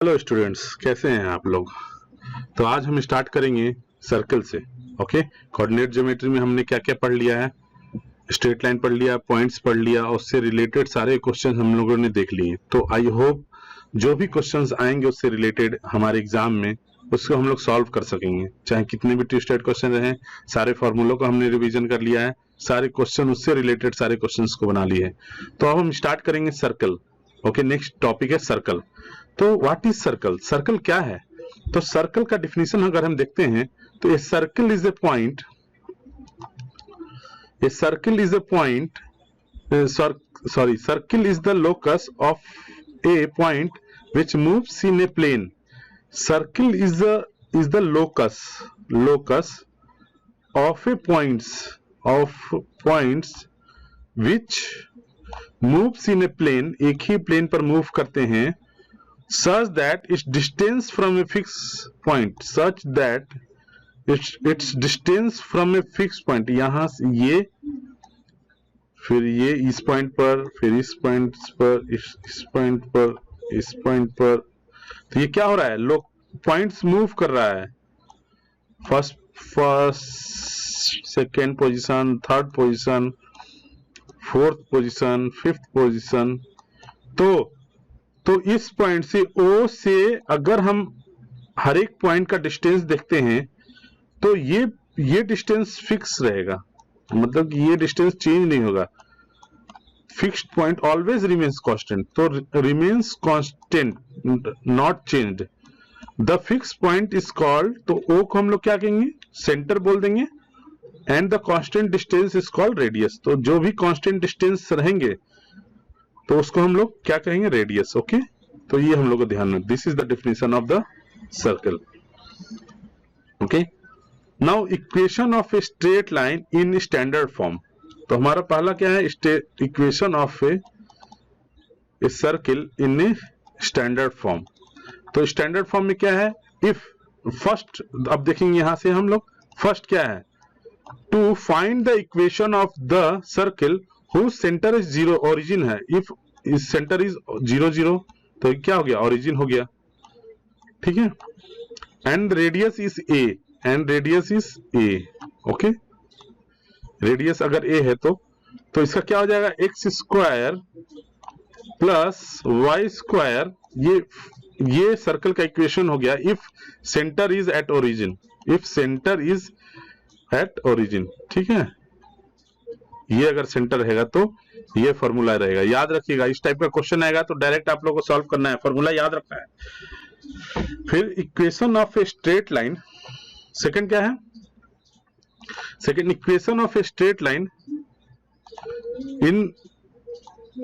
Hello students, कैसे हैं आप लोग। तो आज हम स्टार्ट करेंगे सर्कल से। ओके, कोऑर्डिनेट ज्योमेट्री में हमने क्या क्या पढ़ लिया है, स्ट्रेट लाइन पढ़ लिया, पॉइंट्स पढ़ लिया, उससे रिलेटेड सारे क्वेश्चंस हम लोगों ने देख लिए। तो आई होप जो भी क्वेश्चंस आएंगे उससे रिलेटेड हमारे एग्जाम में उसको हम लोग सॉल्व कर सकेंगे, चाहे कितने भी ट्विस्टेड क्वेश्चन रहे। सारे फॉर्मूलों को हमने रिवीजन कर लिया है, सारे क्वेश्चन उससे रिलेटेड सारे क्वेश्चंस को बना लिए हैं। तो अब हम स्टार्ट करेंगे सर्कल। ओके, नेक्स्ट टॉपिक है सर्कल। तो व्हाट इज सर्कल, सर्कल क्या है। तो सर्कल का डिफिनीशन अगर हम देखते हैं तो a circle is a point, a circle is a point, sorry, circle is the locus of a point which moves in a plane. Circle is the locus of a points which moves in a plane, एक ही plane पर move करते हैं, such that its distance from a fixed point, such that its distance from a fixed point, यहां से ये, फिर ये इस पॉइंट पर, फिर इस पॉइंट पर, इस पॉइंट पर, इस पॉइंट पर। तो ये क्या हो रहा है, लोग पॉइंट्स मूव कर रहा है, first second position, third position, fourth position, fifth position. तो इस पॉइंट से ओ से अगर हम हर एक पॉइंट का डिस्टेंस देखते हैं तो ये डिस्टेंस फिक्स रहेगा, मतलब ये डिस्टेंस चेंज नहीं होगा। Fixed point always remains constant, तो remains constant, not changed. The fix point is called, तो ओ को हम लोग क्या कहेंगे, सेंटर बोल देंगे, and the constant distance is called radius. तो जो भी कांस्टेंट डिस्टेंस रहेंगे तो उसको हम लोग क्या कहेंगे, रेडियस। ओके, तो ये हम लोग को ध्यान में, this is the definition of the circle. Okay, now equation of a straight line in standard form. तो हमारा पहला क्या है, equation of a circle in a standard form. तो स्टैंडर्ड फॉर्म में क्या है, इफ फर्स्ट, अब देखेंगे यहां से हम लोग, फर्स्ट क्या है, to find the equation of the circle whose centre is zero, origin है। इफ इस सेंटर इज 0 0, तो क्या हो गया, ओरिजिन हो गया, ठीक है। And radius is a, and radius is a. Okay, radius अगर ए है तो इसका क्या हो जाएगा, x square plus y square. ये सर्कल का इक्वेशन हो गया if centre is at origin, if centre is at origin, ठीक है। ये अगर सेंटर रहेगा तो ये फॉर्मूला रहेगा, याद रखिएगा। इस टाइप का क्वेश्चन आएगा तो डायरेक्ट आप लोगों को सॉल्व करना है, फॉर्मूला याद रखना है। फिर equation of a straight line, second क्या है, second equation of a straight line in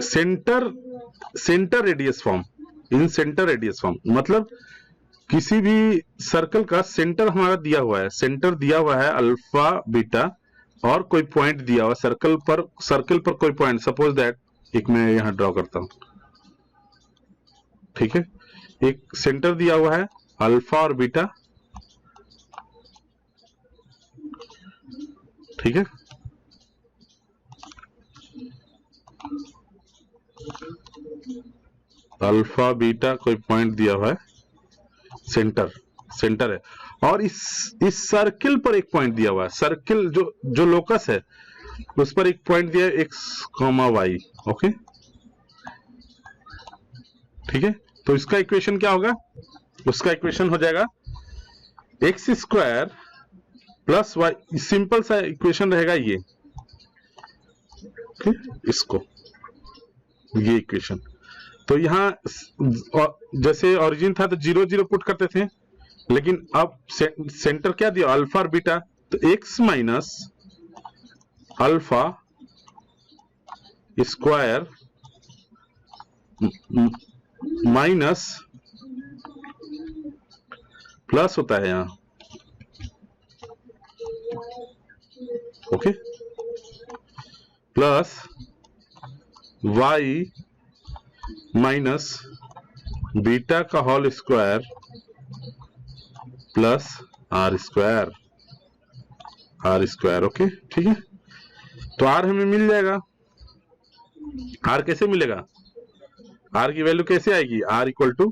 centre radius form, in centre radius form. मतलब किसी भी सर्कल का सेंटर हमारा दिया हुआ है, सेंटर दिया हुआ है अल्फा बीटा, और कोई पॉइंट दिया हुआ सर्कल पर कोई पॉइंट, सपोज दैट, एक मैं यहां ड्रॉ करता हूं, ठीक है। एक सेंटर दिया हुआ है अल्फा और बीटा, ठीक है। अल्फा बीटा कोई पॉइंट दिया हुआ है, सेंटर है, और इस सर्किल पर एक पॉइंट दिया हुआ है, सर्किल जो लोकस है उस पर एक पॉइंट दिया है, एक्स कॉमा वाई। ओके, ठीक है। तो इसका इक्वेशन क्या होगा, उसका इक्वेशन हो जाएगा x square plus y, simple सा इक्वेशन रहेगा ये, ओके, इसको, ये इक्वेशन। तो यहां जैसे ओरिजिन था तो 0 0 पुट करते थे, लेकिन अब सेंटर क्या दिया, अल्फा और बीटा, तो X minus alpha square minus plus होता है यहां, okay, plus Y minus beta का whole square plus R square, okay, ठीक है। तो आर हमें मिल जाएगा, आर कैसे मिलेगा, आर की वैल्यू कैसे आएगी, आर इक्वल टू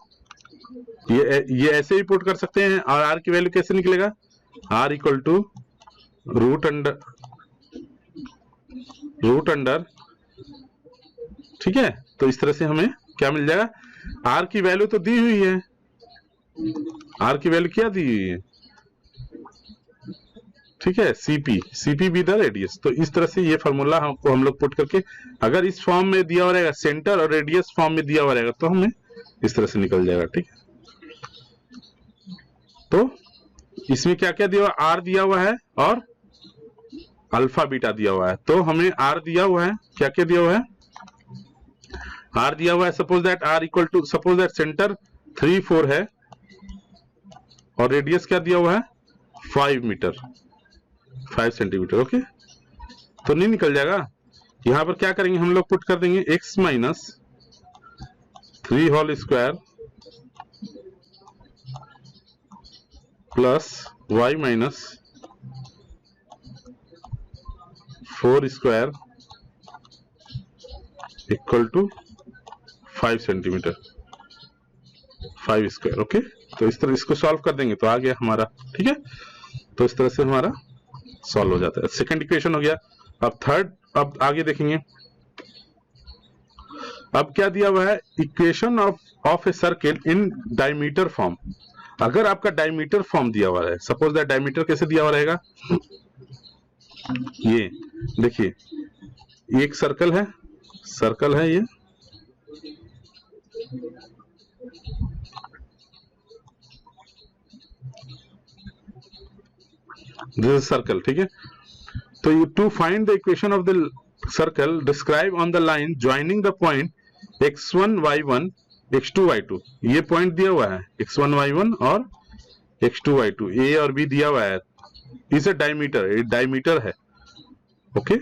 ये ऐसे ही पुट कर सकते हैं। और आर की वैल्यू कैसे निकलेगा, r equal to root under, ठीक है। तो इस तरह से हमें क्या मिल जाएगा, आर की वैल्यू तो दी हुई है, आर की वैल्यू क्या दी हुई है, ठीक है, सीपी बी द रेडियस। तो इस तरह से ये फॉर्मूला हम लोग पुट करके, अगर इस फॉर्म में दिया हुआ रहेगा, सेंटर और रेडियस फॉर्म में दिया हुआ रहेगा, तो हमें इस तरह से निकल जाएगा, ठीक है। तो इसमें क्या क्या दिया हुआ, आर दिया हुआ है और अल्फा बीटा दिया हुआ है। तो हमें आर दिया हुआ है, क्या क्या दिया हुआ है, आर दिया हुआ है, suppose that r equal to, suppose that centre 3 4 है और रेडियस क्या दिया हुआ है 5 मीटर, 5 सेंटीमीटर, ओके। तो नहीं निकल जाएगा, यहां पर क्या करेंगे हम लोग, पुट कर देंगे x minus 3 whole square plus y minus 4 square equal to 5 centimetre, 5 square, okay. तो इस तरह इसको सॉल्व कर देंगे तो आ गया हमारा, ठीक है। तो इस तरह से हमारा सॉल्व हो जाता है, सेकंड इक्वेशन हो गया। अब थर्ड, अब आगे देखेंगे। अब क्या दिया हुआ है, equation of a circle in diameter form. अगर आपका डायमीटर फॉर्म दिया हुआ है, सपोज दैट डायमीटर कैसे दिया हुआ रहेगा, ये देखिए, एक सर्कल है ये, दिस इज सर्कल, ठीक है। तो you to find the equation of the circle describe on the line joining the point x1 y1 x2 y2, ये पॉइंट दिया हुआ है x1 y1 और x2 y2, ए और बी दिया हुआ है, इसे डायमीटर, ये डायमीटर है, ओके,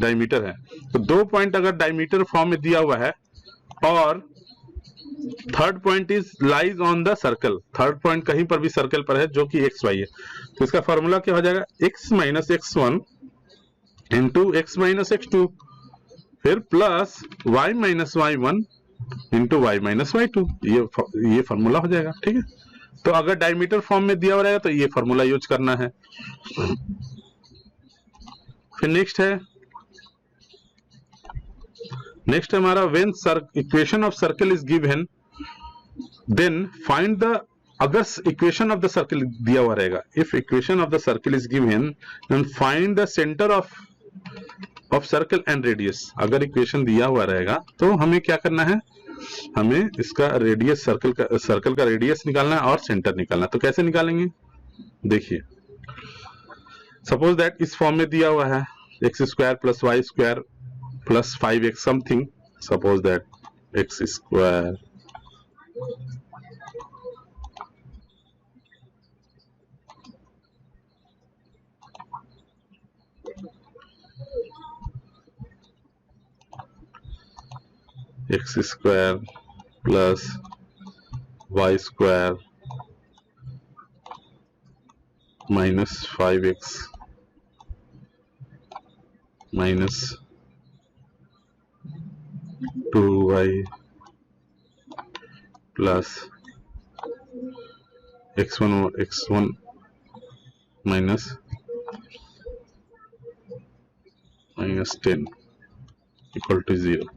डायमीटर है। तो दो पॉइंट अगर डायमीटर फॉर्म में दिया हुआ है और third point is lies on the circle, third point कहीं पर भी सर्कल पर है जो कि एक्स वाई है, तो इसका फॉर्मूला क्या हो जाएगा, x minus x1 into x minus x2, फिर plus y minus y1 into y minus y2, ये फॉर्मूला हो जाएगा, ठीक है। तो अगर डायमीटर फॉर्म में दिया हुआ रहेगा तो ये फॉर्मूला यूज करना है। फिर नेक्स्ट हमारा when equation of circle is given then find the, अगर इक्वेशन ऑफ द सर्कल दिया हुआ रहेगा, if equation of the circle is given then find the centre of circle and radius. अगर equation दिया हुआ रहेगा तो हमें क्या करना है, हमें इसका रेडियस, सर्कल का रेडियस निकालना है और सेंटर निकालना है। तो कैसे निकालेंगे, देखिए, सपोज दैट इस फॉर्म में दिया हुआ है x square plus y square plus 5x something, suppose that x square x square plus y square minus 5x minus 2y plus x1 minus 10 equal to 0,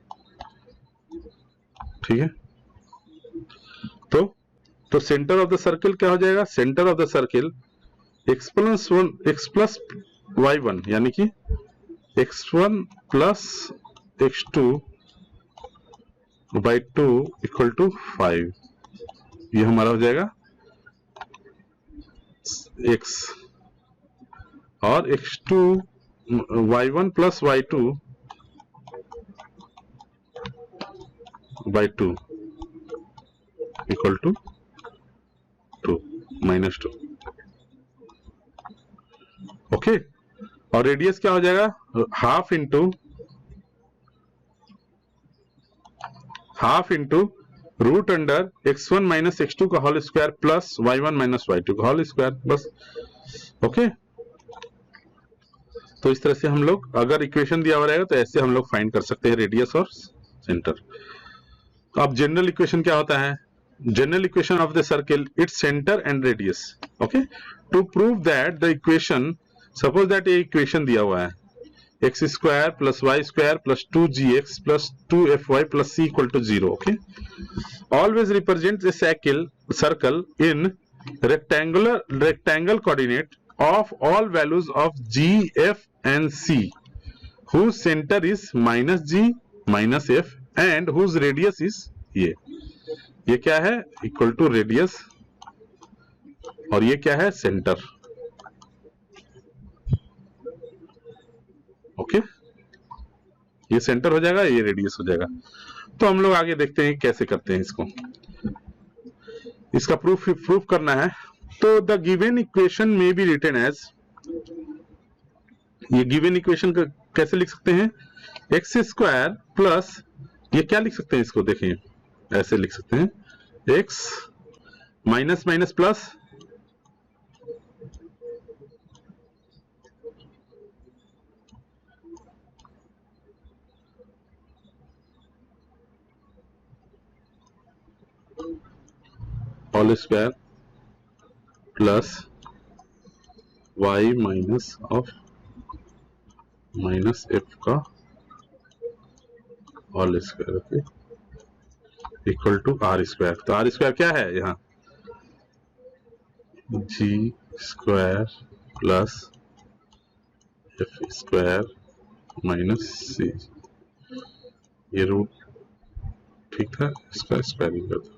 ठीक है। तो सेंटर ऑफ द सर्कल क्या हो जाएगा, centre of the circle x plus y1 यानी कि x1 plus x2 by 2 equal to 5, ये हमारा हो जाएगा x, और x2 y1 plus y2 by 2 equal to 2 minus 2, okay. और रेडियस क्या हो जाएगा, half into root under x1 minus x2 का whole square plus y1 minus y2 का होल स्क्वायर, बस, ओके। तो इस तरह से हम लोग, अगर इक्वेशन दिया हुआ रहेगा तो ऐसे हम लोग फाइंड कर सकते हैं रेडियस और सेंटर। तो अब जनरल इक्वेशन क्या होता है, general equation of the circle, its center and radius. Okay, to prove that the equation, suppose that ये equation दिया हुआ है x square plus y square plus 2gx plus 2fy plus c equal to 0. Okay, always represents a circle in rectangle coordinate of all values of g, f and c, whose center is minus g minus f and whose radius is ये क्या है, equal to radius, और ये क्या है, centre. Okay, ये centre हो जाएगा, ये रेडियस हो जाएगा. तो हम लोग आगे देखते हैं कैसे करते हैं इसको. इसका प्रूफ करना है. तो द गिवन इक्वेशन में बी रिटन एज, ये गिवन इक्वेशन कैसे लिख सकते हैं, एक्स स्क्वायर प्लस, ये क्या लिख सकते हैं इसको, देखिए ऐसे लिख सकते हैं, x minus minus plus whole square plus y minus of minus f का whole square. Okay, equal to are square. तो आर स्क्वायर क्या है यहाँ, G square plus F square minus C, ये रूट ठीक था, इसका स्क्वायरिंग कर दो.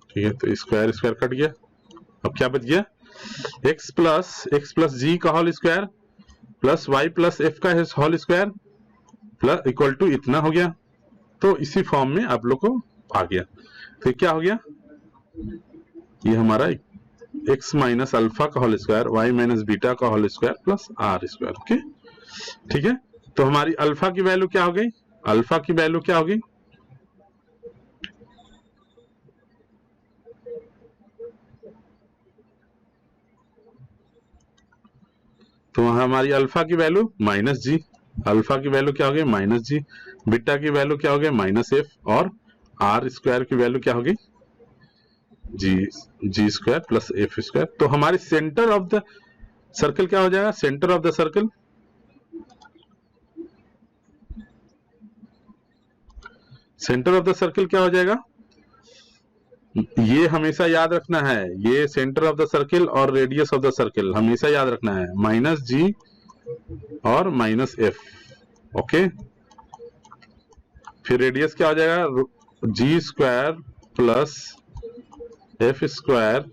ठीक है, तो स्क्वायर स्क्वायर कट गया. अब क्या बच गया, x प्लस जी का whole square plus y plus f का whole square plus equal to इतना हो गया. तो इसी फॉर्म में आप लोग को आ गया. तो क्या हो गया, ये हमारा x माइनस अल्फा का whole square, y minus beta का whole square plus R square. Okay, ठीक है. तो हमारी अल्फा की वैल्यू क्या हो गई, अल्फा की वैल्यू क्या होगी, तो हमारी अल्फा की वैल्यू माइनस जी, अल्फा की वैल्यू क्या हो गई, माइनस जी, बीटा की वैल्यू क्या हो गई, माइनस एफ, और आर स्क्वायर की वैल्यू क्या हो गई, जी स्क्वायर प्लस एफ स्क्वायर. तो हमारे सेंटर ऑफ द सर्कल क्या हो जाएगा, centre of the circle, centre of the circle क्या हो जाएगा, ये हमेशा याद रखना है, ये सेंटर ऑफ द सर्कल और रेडियस ऑफ द सर्कल हमेशा याद रखना है, माइनस जी और माइनस एफ. ओके, फिर रेडियस क्या हो जाएगा, G square plus F square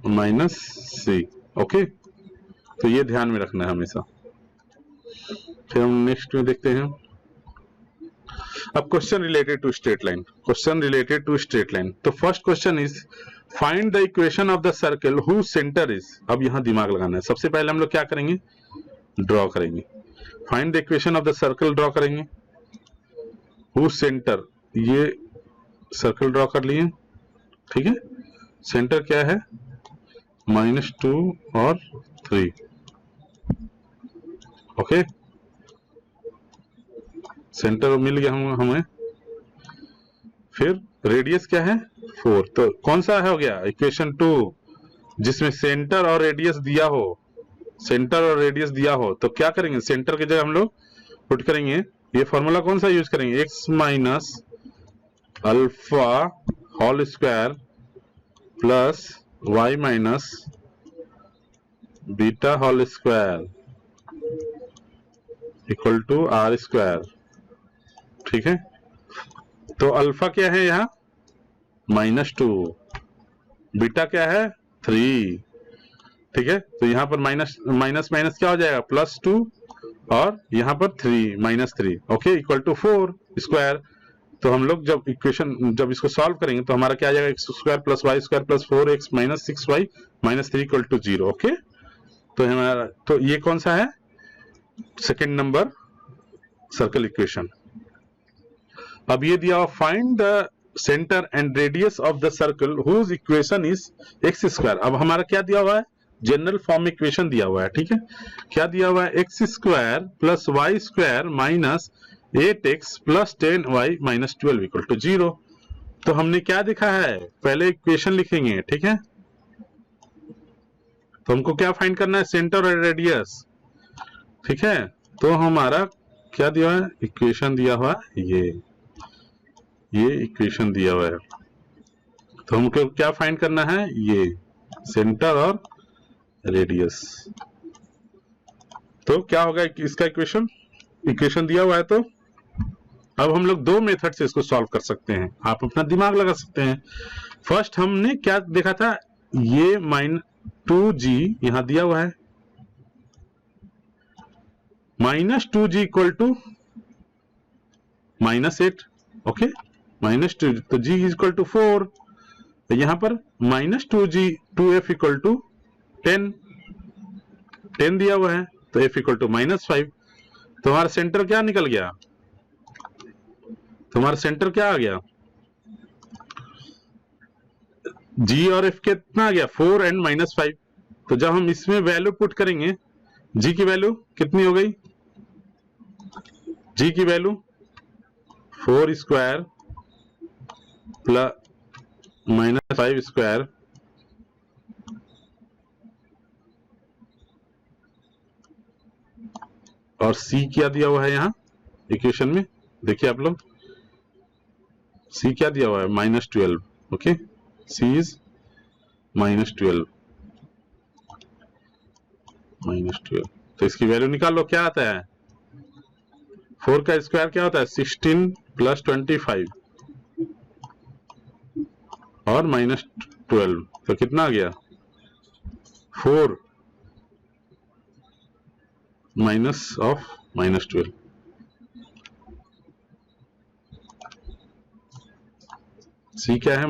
minus C. Okay, तो ये ध्यान में रखना है हमेशा. फिर हम नेक्स्ट में देखते हैं. अब question related to straight line, question related to straight line. तो first question is find the equation of the circle who centre is. अब यहां दिमाग लगाना है. सबसे पहले हम लोग क्या करेंगे, ड्रॉ करेंगे. Find the equation of the circle draw करेंगे. हु सेंटर, ये सर्कल ड्रॉ कर लिए, ठीक है. सेंटर क्या है, -2 और 3. ओके, सेंटर मिल गया हमें. फिर रेडियस क्या है, 4. तो कौन सा है हो गया, इक्वेशन 2 जिसमें सेंटर और रेडियस दिया हो, सेंटर और रेडियस दिया हो. तो क्या करेंगे, सेंटर के जगह हम लोग पुट करेंगे, ये फॉर्मूला कौन सा यूज करेंगे, x minus alpha whole square plus y minus beta whole square equal to are square. ठीक है, तो अल्फा क्या है यहाँ, -2, बीटा क्या है, 3. ठीक है, तो यहाँ पर माइनस माइनस क्या हो जाएगा, +2, और यहाँ पर 3 -3. Okay, equal to 4 square. तो हम लोग जब इक्वेशन जब इसको सॉल्व करेंगे तो हमारा क्या आ जाएगा, x square plus y square plus 4x minus 6y minus 3 equal to 0. Okay, तो हमारा, तो ये कौन सा है, सेकेंड नंबर सर्कल इक्वेशन. अब ये दिया हुआ, find the centre and radius of the circle whose equation is x square. अब हमारा क्या दिया हुआ है, जनरल फॉर्म इक्वेशन दिया हुआ है. ठीक है, क्या दिया हुआ है, x square plus y square minus 8x plus 10y minus 12 equal to 0. तो हमने क्या देखा है, पहले इक्वेशन लिखेंगे, ठीक है। तो हमको क्या फाइंड करना है, सेंटर और रेडियस, ठीक है। तो हमारा क्या दिया है, इक्वेशन दिया हुआ है, ये इक्वेशन दिया हुआ है। तो हमको क्या फाइंड करना है, ये सेंटर और रेडियस। तो क्या होगा इसका इक्वेशन दिया हुआ है। तो अब हम लोग दो मेथड से इसको सॉल्व कर सकते हैं, आप अपना दिमाग लगा सकते हैं। फर्स्ट हमने क्या देखा था, ये -2g यहां दिया हुआ है, -2g इक्वल टू -8, ओके, -2, तो g इक्वल टू 4, तो यहां पर -2g 2f इक्वल टू 10 दिया हुआ है, तो f इक्वल टू -5। तो हमारा सेंटर क्या निकल गया, तुम्हारा सेंटर क्या आ गया, g और f कितना आ गया, 4 एंड -5। तो जब हम इसमें वैल्यू पुट करेंगे, g की वैल्यू कितनी हो गई, g की वैल्यू 4 स्क्वायर प्लस -5 स्क्वायर और c क्या दिया हुआ है यहाँ इक्वेशन में, देखिए आप लोग, c क्या दिया हुआ है, -12, ओके, c इज -12, तो इसकी वैल्यू निकाल लो, क्या आता है, 4 का स्क्वायर क्या होता है, 16 प्लस 25 और -12, तो कितना आ गया, 4 माइनस ऑफ -12, c क्या है,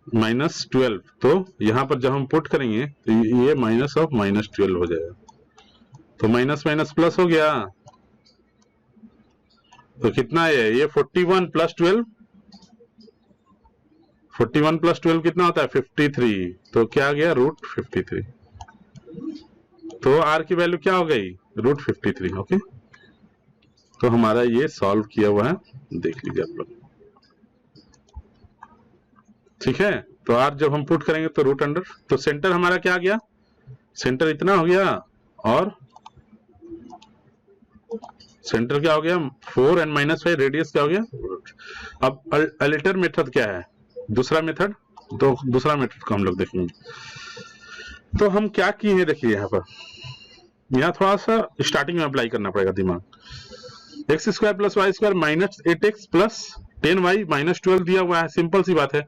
-12। तो यहां पर जब हम पुट करेंगे तो ये माइनस ऑफ -12 हो जाएगा, तो माइनस माइनस प्लस हो गया, तो कितना है ये 41 प्लस 12, 41 प्लस 12 कितना होता है, 53, तो क्या आ गया, √53। तो r की वैल्यू क्या हो गई, √53, ओके। तो हमारा ये सॉल्व किया हुआ है, देख लीजिए आप लोग, ठीक है। तो r जब हम पुट करेंगे तो √अंडर, तो सेंटर हमारा क्या आ गया, सेंटर इतना हो गया, और सेंटर क्या हो गया, 4 एंड -5, रेडियस क्या हो गया। अब अल्टर मेथड क्या है, दूसरा मेथड, तो दूसरा मेथड को हम लोग देखेंगे। तो हम क्या किए हैं, देखिए यहाँ पर, यहाँ थोड़ा सा स्टार्टिंग में अप्लाई करना पड़ेगा दिमाग, x² + y² -8x plus 10y -12 दिया हुआ है, सिंपल सी बात है।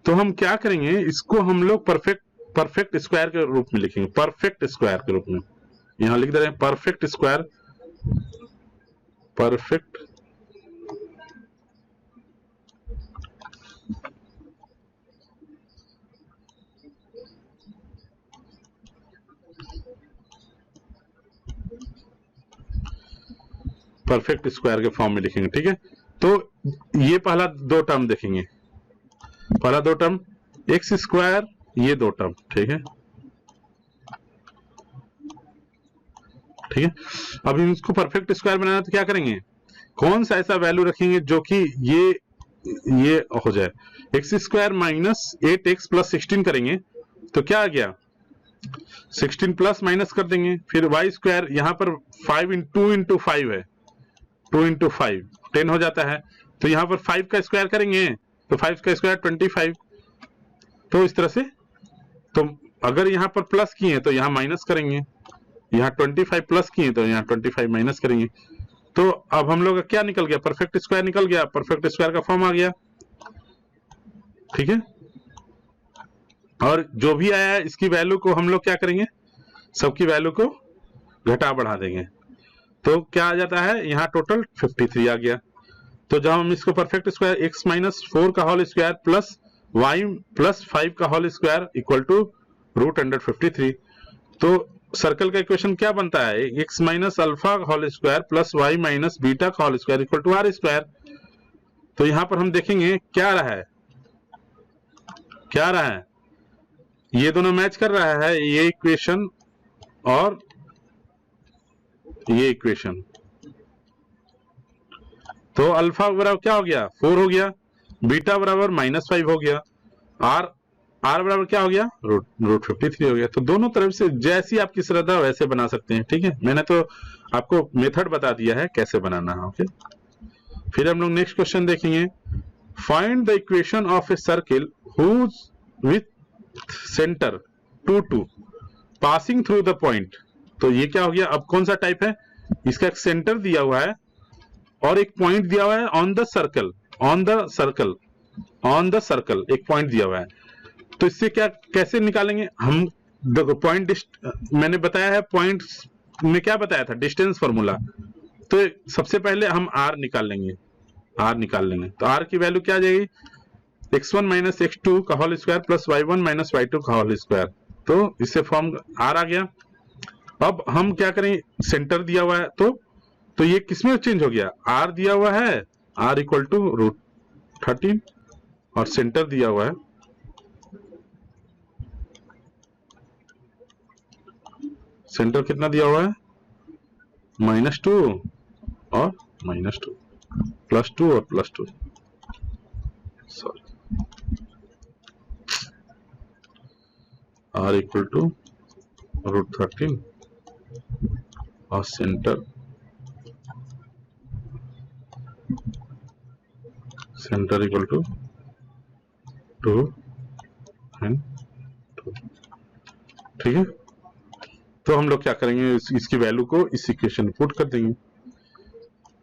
तो हम क्या करेंगे, इसको हम लोग परफेक्ट स्क्वायर के रूप में लिखेंगे, परफेक्ट स्क्वायर के रूप में, यहाँ लिख दे रहे हैं perfect square, perfect perfect square के फॉर्म में लिखेंगे, ठीक है। तो ये पहला दो टर्म देखेंगे, पहला दो टर्म x², ये दो टर्म, ठीक है, ठीक है। अब इसको परफेक्ट स्क्वायर बनाना तो क्या करेंगे, कौन सा ऐसा वैल्यू रखेंगे जो कि ये हो जाए, x² - 8x + 16 करेंगे तो क्या आ गया, 16 प्लस माइनस कर देंगे, फिर y², यहाँ पर 5 × 2 × 5 है, 2 × 5 10 हो जाता है, तो यहाँ पर 5 का स्क्वायर करेंगे तो 5 का स्क्वायर 25, तो इस तरह से। तो अगर यहाँ पर प्लस किए तो यहाँ माइनस करेंगे, यहाँ 25 प्लस किए तो यहाँ 25 माइनस करेंगे। तो अब हम लोग का क्या निकल गया, परफेक्ट स्क्वायर निकल गया, परफेक्ट स्क्वायर का फॉर्म आ गया, ठीक है। और जो भी आया है इसकी वैल्यू को हम लोग क्या करेंगे, सबकी वैल्यू को घटा बढ़ा देंगे, तो क्या आ जाता है, यहाँ टोटल 53 आ गया। तो जब हम इसको परफेक्ट स्क्वायर x - 4 का होल स्क्वायर प्लस y + 5 का होल स्क्वायर इक्वल टू √53, तो सर्कल का इक्वेशन क्या बनता है, x - α का होल स्क्वायर प्लस y - β का whole square equal to r²। तो यहां पर हम देखेंगे क्या रहा है, क्या रहा है, ये दोनों मैच कर रहा है, ये इक्वेशन और ये इक्वेशन, तो अल्फा बराबर क्या हो गया 4 हो गया, बीटा बराबर -5 हो गया, आर बराबर क्या हो गया रूट 53 हो गया। तो दोनों तरफ से जैसी आपकी श्रद्धा वैसे बना सकते हैं, ठीक है। मैंने तो आपको मेथड बता दिया है कैसे बनाना है, ओके। फिर हम लोग नेक्स्ट क्वेश्चन देखेंगे, find the equation of a circle whose with centre 2 2 passing through the point. तो ये क्या हो गया, अब कौन सा टाइप है, इसका एक सेंटर दिया हुआ है और एक पॉइंट दिया हुआ है ऑन द सर्कल, एक पॉइंट दिया हुआ है। तो इससे क्या कैसे निकालेंगे हम, देखो पॉइंट मैंने बताया है, पॉइंट में क्या बताया था, डिस्टेंस फॉर्मूला। तो सबसे पहले हम आर निकाल लेंगे, तो आर की वैल्यू क्या आ जाएगी, x1 माइनस x2 का whole square plus y1 minus y2 का होल स्क्वायर। तो इससे फॉर्म आर आ गया। अब हम क्या करें, सेंटर दिया हुआ है तो ये किसमें चेंज हो गया, आर दिया हुआ है, आर इक्वल टू √13 और सेंटर दिया हुआ है सेंटर कितना दिया हुआ है -2 और -2 +2 और +2, सॉरी, r इक्वल टू √13 और सेंटर इक्वल टू 2 and 2, ठीक है। तो हम लोग क्या करेंगे, इसकी वैल्यू को इस इक्वेशन में पुट कर देंगे,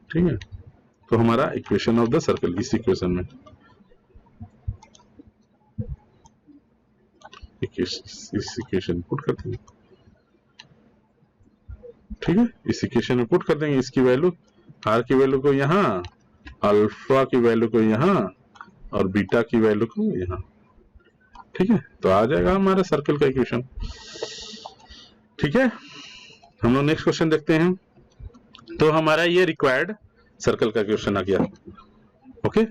ठीक है। तो हमारा इक्वेशन ऑफ द सर्कल इस इक्वेशन में, इस इक्वेशन पुट कर देंगे, ठीक है। इस इक्वेशन में पुट कर देंगे इसकी वैल्यू, आर की वैल्यू को यहाँ, अल्फा की वैल्यू को यहाँ और बीटा की वैल्यू को यहाँ, ठीक है। तो आ जाएगा हमारा सर्कल का इक्वेशन, ठीक है। हम लोग नेक्स्ट क्वेश्चन देखते हैं। तो हमारा ये रिक्वायर्ड सर्कल का क्वेश्चन आ गया, okay.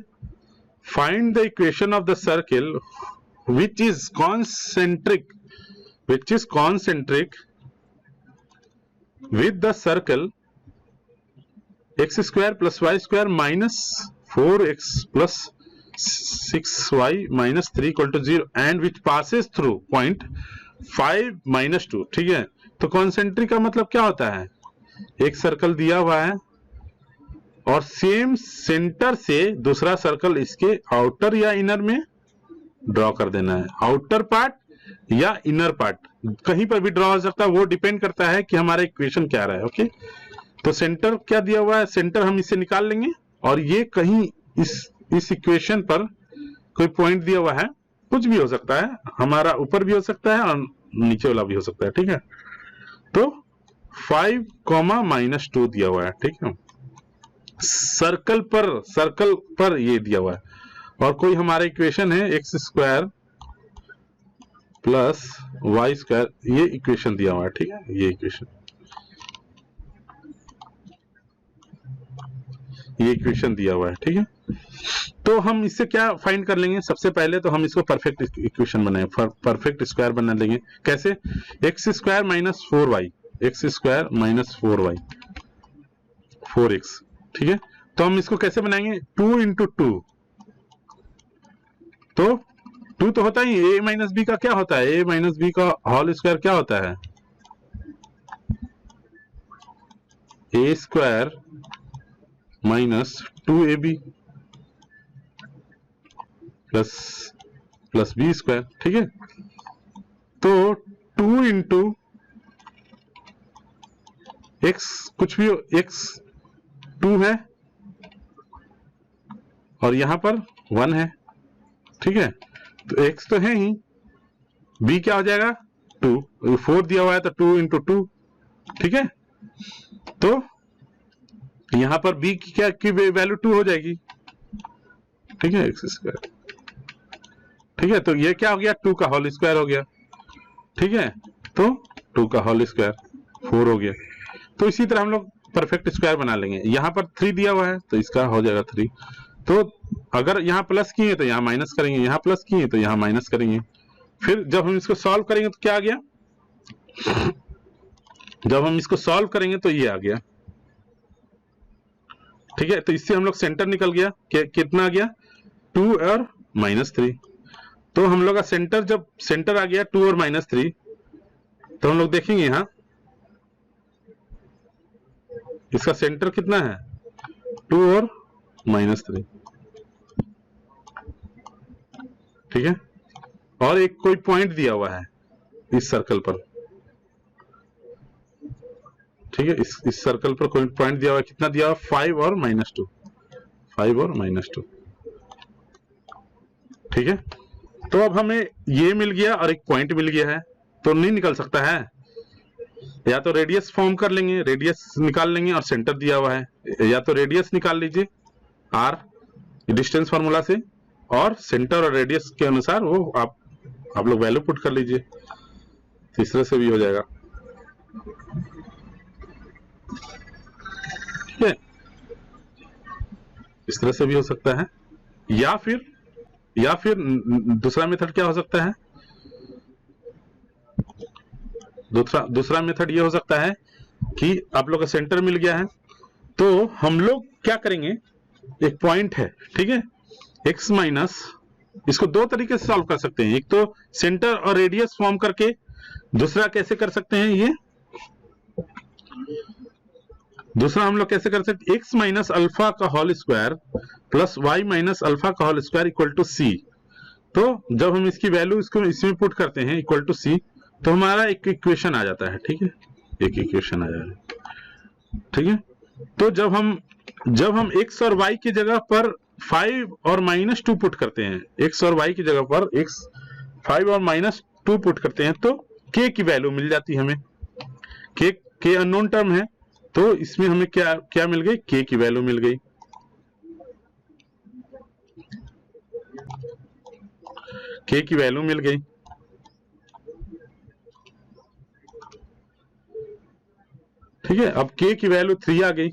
Find the equation of the circle which is concentric with the circle x square plus y square minus 4x plus 6y minus 3 equal to 0 and which passes through point 5 minus 2, ठीक है। तो concentric का मतलब क्या होता है, एक circle दिया हुआ है और सेम सेंटर से दूसरा सर्कल इसके आउटर या इनर में ड्रॉ कर देना है, आउटर पार्ट या इनर पार्ट, कहीं पर भी ड्रॉ हो सकता है, वो डिपेंड करता है कि हमारा इक्वेशन क्या रहा है, ओके। तो सेंटर क्या दिया हुआ है, सेंटर हम इससे निकाल लेंगे और ये कहीं इस इक्वेशन पर कोई पॉइंट दिया हुआ है, कुछ भी हो सकता है, हमारा ऊपर भी हो सकता है और नीचे वाला भी हो सकता है, ठीक है। तो 5, -2 दिया हुआ है, ठीक है। सर्कल पर ये दिया हुआ है और कोई हमारा इक्वेशन है x square plus y square, ये इक्वेशन दिया हुआ है, ठीक है। ये इक्वेशन दिया हुआ है, ठीक है। तो हम इससे क्या फाइंड कर लेंगे, सबसे पहले तो हम इसको परफेक्ट इक्वेशन बनाए, परफेक्ट स्क्वायर बना लेंगे, कैसे, x square minus 4y, (4x), ठीक है। तो हम इसको कैसे बनाएंगे, 2 × 2, तो 2 तो होता ही, a माइनस बी का क्या होता है, a माइनस बी का होल स्क्वायर क्या होता है, a square minus 2ab plus b square, ठीक है। तो 2 × x, कुछ भी x 2 है और यहां पर 1 है, ठीक है। तो x तो है ही, b क्या हो जाएगा 2, 4 दिया हुआ है तो 2 × 2, ठीक है। तो यहां पर b की क्या की वैल्यू 2 हो जाएगी, ठीक है, x स्क्वायर, ठीक है। तो ये क्या हो गया, 2 का होल स्क्वायर हो गया, ठीक है। तो 2 का होल स्क्वायर 4 हो गया। तो इसी तरह हम लोग परफेक्ट स्क्वायर बना लेंगे, यहां पर 3 दिया हुआ है तो इसका हो जाएगा 3। तो अगर यहाँ प्लस किए तो यहाँ माइनस करेंगे, यहाँ प्लस किए तो यहाँ माइनस करेंगे। फिर जब हम इसको सॉल्व करेंगे तो क्या आ गया, जब हम इसको सॉल्व करेंगे तो ये आ गया, ठीक है, तो इससे हम लोग सेंटर निकल गया, कितना आ गया 2 और -3। तो हम लोग का सेंटर, जब सेंटर आ गया 2 और -3, तो हम लोग देखेंगे यहां इसका सेंटर कितना है 2 और -3, ठीक है। और एक कोई पॉइंट दिया हुआ है इस सर्कल पर, ठीक है, इस सर्कल पर कोई पॉइंट दिया हुआ है, कितना दिया हुआ 5 और -2, 5 और -2, ठीक है। तो अब हमें ये मिल गया और एक पॉइंट मिल गया है, तो नहीं निकल सकता है, या तो रेडियस फॉर्म कर लेंगे, रेडियस निकाल लेंगे और सेंटर दिया हुआ है, या तो रेडियस निकाल लीजिए r डिस्टेंस फार्मूला से, और सेंटर और रेडियस के अनुसार वो आप लोग वैल्यू पुट कर लीजिए, तीसरे से भी हो जाएगा, ठीक है। इस तरह से भी हो सकता है, या फिर दूसरा मेथड क्या हो सकता है, दूसरा मेथड ये हो सकता है कि आप लोग का सेंटर मिल गया है, तो हम लोग क्या करेंगे, एक पॉइंट है, ठीक है, x माइनस, इसको दो तरीके से सॉल्व कर सकते हैं, एक तो सेंटर और रेडियस फॉर्म करके, दूसरा कैसे कर सकते हैं, ये दूसरा हम लोग कैसे कर सकते हैं, x माइनस अल्फा का whole square plus y minus alpha का whole square equal to c। तो जब हम इसकी वैल्यू इसको इसमें पुट करते हैं इक्वल टू c, तो हमारा एक इक्वेशन आ जाता है, ठीक है, एक इक्वेशन आ जाएगा, ठीक है। तो जब हम x और y की जगह पर 5 और -2 पुट करते हैं, x और y की जगह पर 5 और -2 पुट करते हैं, तो k की वैल्यू मिल जाती है हमें, k अननोन टर्म है, तो इसमें हमें क्या मिल गई, k की वैल्यू मिल गई, k की वैल्यू मिल गई, ठीक है। अब k की वैल्यू 3 आ गई,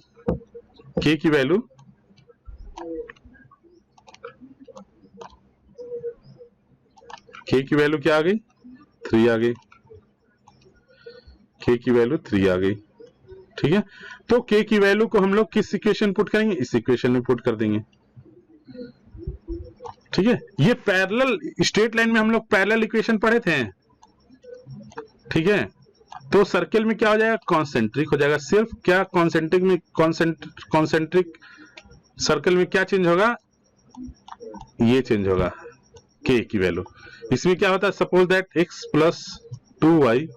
k की वैल्यू क्या आ गई, 3 आ गई, k की वैल्यू 3 आ गई, ठीक है। तो k की वैल्यू को हम लोग किस इक्वेशन पुट करेंगे, इस इक्वेशन में पुट कर देंगे, ठीक है। ये पैरेलल, स्ट्रेट लाइन में हम लोग पैरेलल इक्वेशन पढ़े थे, ठीक है। तो सर्किल में क्या हो जाएगा, कॉन्सेंट्रिक हो जाएगा, सिर्फ क्या कॉन्सेंट्रिक सर्कल में क्या चेंज होगा, ये चेंज होगा k की वैल्यू। इसमें क्या होता है, suppose that x plus 2y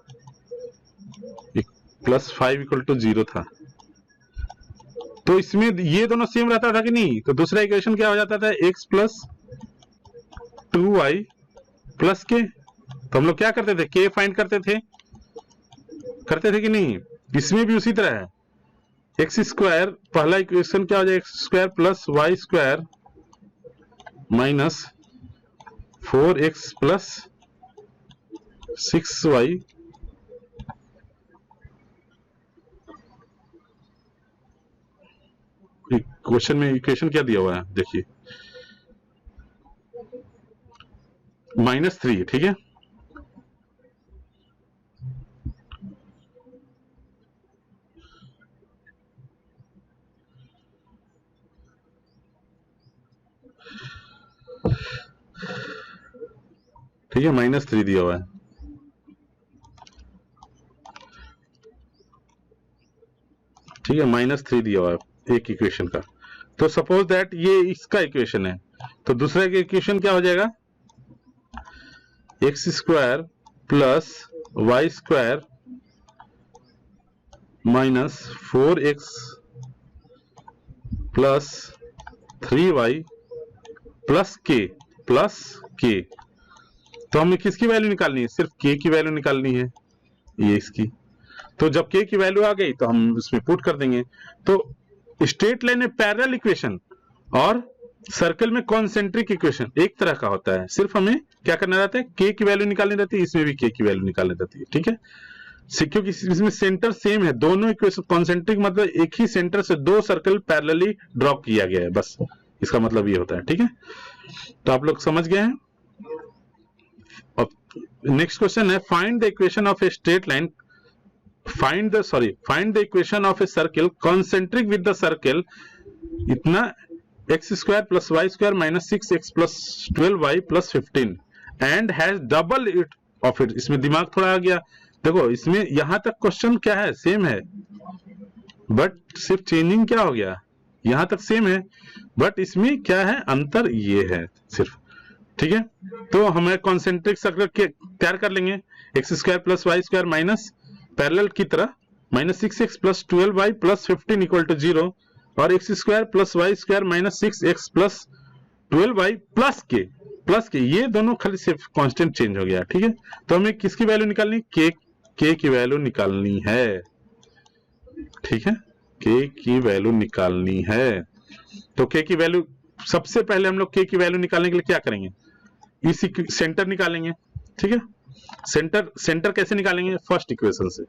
plus 5 equal to 0 था, तो इसमें ये दोनों सेम रहता था कि नहीं, तो दूसरा इक्वेशन क्या हो जाता था, x plus 2y plus k। तो हम लोग क्या करते थे, k फाइंड करते थे कि नहीं, इसमें भी उसी तरह है, एक्स स्क्वायर, पहला इक्वेशन क्या हो जाएगा, x square plus y square minus 4x plus 6y question में इक्वेशन क्या दिया हुआ है, देखिए -3, ठीक है। ठीक है, -3 दिया हुआ है, ठीक है, -3 दिया हुआ है एक इक्वेशन का। तो सपोज दैट ये इसका इक्वेशन है, तो दूसरा इक्वेशन क्या हो जाएगा, x square plus y square minus 4x plus 3y plus k। तो हमें किसकी वैल्यू निकालनी है, सिर्फ k की वैल्यू निकालनी है, ये इसकी। तो जब k की वैल्यू आ गई तो हम उसमें पुट कर देंगे। तो स्ट्रेट लाइन में पैरेलल इक्वेशन और सर्कल में कॉन्सेंट्रिक इक्वेशन एक तरह का होता है, सिर्फ हमें क्या करना रहता है, k की वैल्यू निकालनी रहती है, इसमें भी k की वैल्यू निकालनी रहती है, ठीक है। क्योंकि इसमें सेंटर सेम है, दोनों इक्वेशन कॉन्सेंट्रिक मतलब एक ही सेंटर से दो सर्कल पैरेलली ड्रॉ किया गया है, बस इसका मतलब ये होता है, ठीक है। तो आप लोग समझ गए हैं। नेक्स्ट क्वेश्चन है, find the equation of a straight line, find the equation of a circle concentric with the circle इतना x square plus y square minus 6x plus 12y plus 15 and has double it of it. इसमें दिमाग थोड़ा आ गया। देखो इसमें यहां तक question क्या है, सेम है, बट सिर्फ चेंजिंग क्या हो गया, यहां तक सेम है बट इसमें क्या है, अंतर ये है सिर्फ। ठीक है, तो हमें कॉन्सेंट्रिक सर्कल तैयार कर लेंगे। X square plus y square minus parallel की तरह minus 6x plus 12y plus 15 equal to 0 और x square plus y square minus 6x plus 12y plus के ये दोनों खाली सिर्फ कांस्टेंट चेंज हो गया। ठीक है, तो हमें किसकी वैल्यू निकालनी, के की वैल्यू निकालनी है। ठीक है, के की वैल्यू निकालनी है। तो के की वैल्यू सबसे पहले हम लोग के की वैल्यू निकालने के लिए क्या करेंगे, इसी सेंटर निकालेंगे। ठीक है, सेंटर कैसे निकालेंगे, फर्स्ट इक्वेशन से।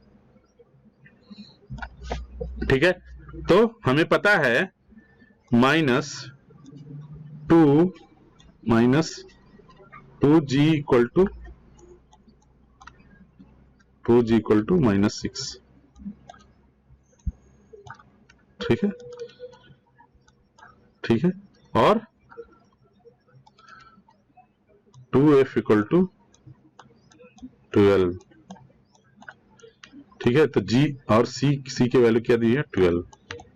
ठीक है, तो हमें पता है minus two g equal to minus 6। ठीक है, ठीक है, और 2f इक्वल टू 12। ठीक है, तो g और c की वैल्यू क्या दी है, 12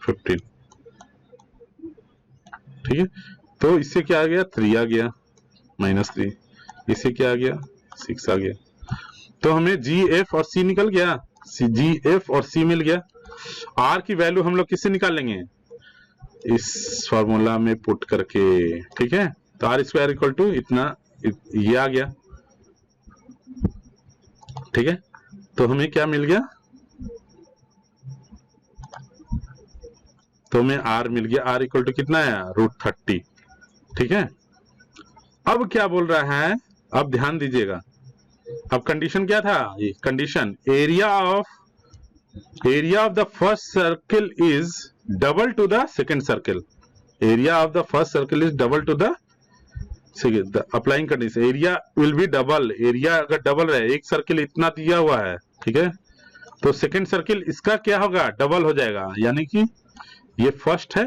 15। ठीक है, तो इससे क्या आ गया, 3 आ गया -3, इससे क्या आ गया, 6 आ गया। तो हमें g f और c निकल गया, g f और c मिल गया। r की वैल्यू हम लोग किससे निकाल लेंगे, इस फॉर्मूला में पुट करके। ठीक है, तो आर स्क्वायर इक्वल टू इतना, ये आ गया। ठीक है, तो हमें क्या मिल गया, तो हमें आर मिल गया, आर इक्वल टू कितना है, √30। ठीक है, अब क्या बोल रहा है, अब ध्यान दीजिएगा। अब कंडीशन क्या था, ये condition area of the first circle is double two the second circle. Area of the first circle is double two the applying condition, area will be double. Area अगर डबल रहे, एक सर्किल इतना दिया हुआ है, ठीक है, तो सेकेंड सर्किल इसका क्या होगा, डबल हो जाएगा, यानी कि ये फर्स्ट है।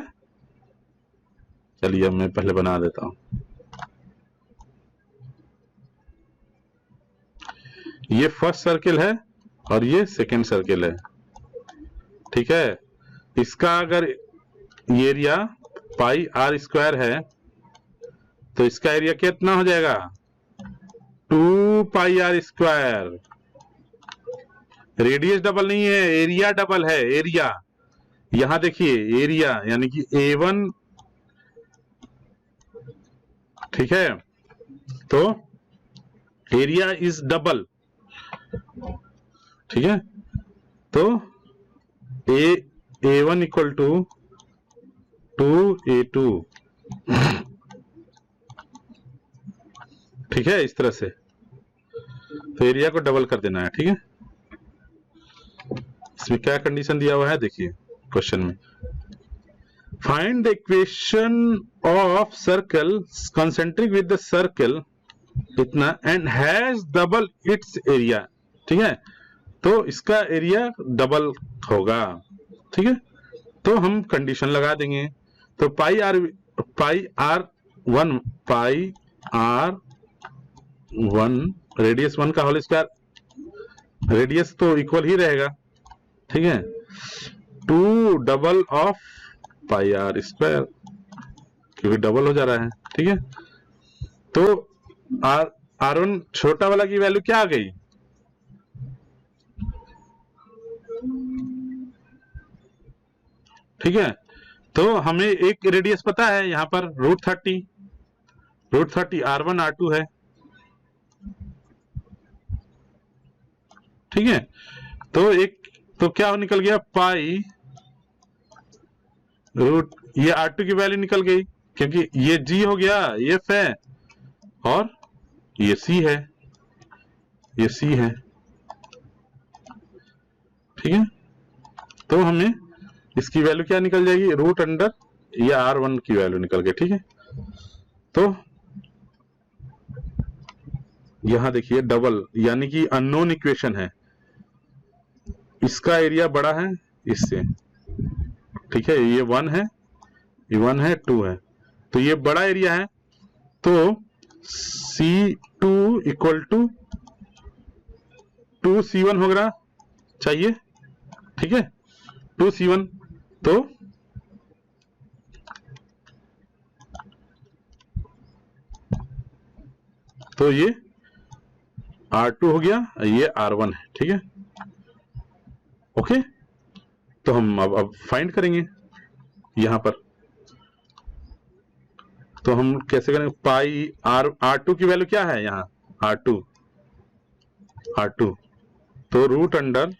चलिए मैं पहले बना देता हूं, ये फर्स्ट सर्किल है और ये सेकेंड सर्किल है। ठीक है, इसका अगर एरिया पाई आर स्क्वायर है तो इसका एरिया कितना हो जाएगा, 2 पाई आर स्क्वायर। रेडियस डबल नहीं है, एरिया डबल है। एरिया यहां देखिए, एरिया यानी कि A1। ठीक है, तो एरिया इज डबल। ठीक है, तो A1 इक्वल टू 2A2। ठीक है, इस तरह से तो एरिया को डबल कर देना है। ठीक है, इसमें क्या कंडीशन दिया हुआ है, देखिए क्वेश्चन में, find the equation of circle concentric with the circle इतना and has double its area. ठीक है, तो इसका एरिया डबल होगा। ठीक है, तो हम कंडीशन लगा देंगे। तो पाई आर वन रेडियस 1 का होल स्क्वायर, रेडियस तो इक्वल ही रहेगा। ठीक है, 2 double of pi r square, क्योंकि डबल हो जा रहा है। ठीक है, तो R1 छोटा वाला की वैल्यू क्या आ गई, ठीक है, तो हमें एक रेडियस पता है यहां पर √30 R1 R2 है। ठीक है, तो क्या निकल गया, पाई ये R2 की वैल्यू निकल गई, क्योंकि ये G हो गया, ये F है और ये C है, ये C है। ठीक है, तो हमें इसकी वैल्यू क्या निकल जाएगी, √अंडर ये R1 की वैल्यू निकल गई। ठीक है, तो यहां देखिए डबल, यानी कि अननोन इक्वेशन है, इसका एरिया बड़ा है इससे। ठीक है, ये 1 है, ये 1 है 2 है, तो ये बड़ा एरिया है, तो C2 इक्वल टू 2C1 होगा चाहिए, ठीक है, 2C1, तो ये R2 हो गया, ये R1 है, ठीक है, ओके। तो हम अब फाइंड करेंगे यहां पर, तो हम कैसे करेंगे, पाई R2 की वैल्यू क्या है यहाँ, R2, तो रूट अंडर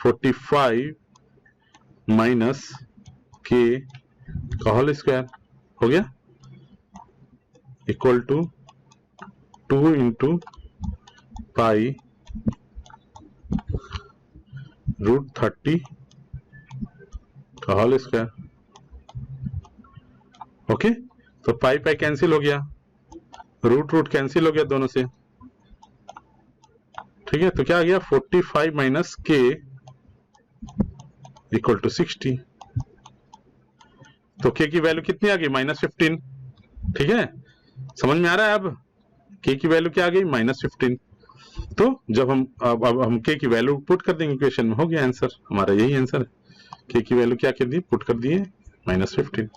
45 माइनस के का होल स्क्वायर हो गया, equal to 2 into pi root 30 का होल स्क्वायर, ओके। तो पाई पाई कैंसिल हो गया, रूट कैंसिल हो गया दोनों से, ठीक है। तो क्या आ गया, 45 माइनस के इक्वल टू 60, तो के की वैल्यू कितनी आ गई, -15, ठीक है, समझ में आ रहा है। अब के की वैल्यू क्या आ गई, -15। तो जब हम अब हम के की वैल्यू पुट कर देंगे इक्वेशन में, हो गया आंसर, हमारा यही आंसर है। के की वैल्यू क्या कर दी, पुट कर दिए -15।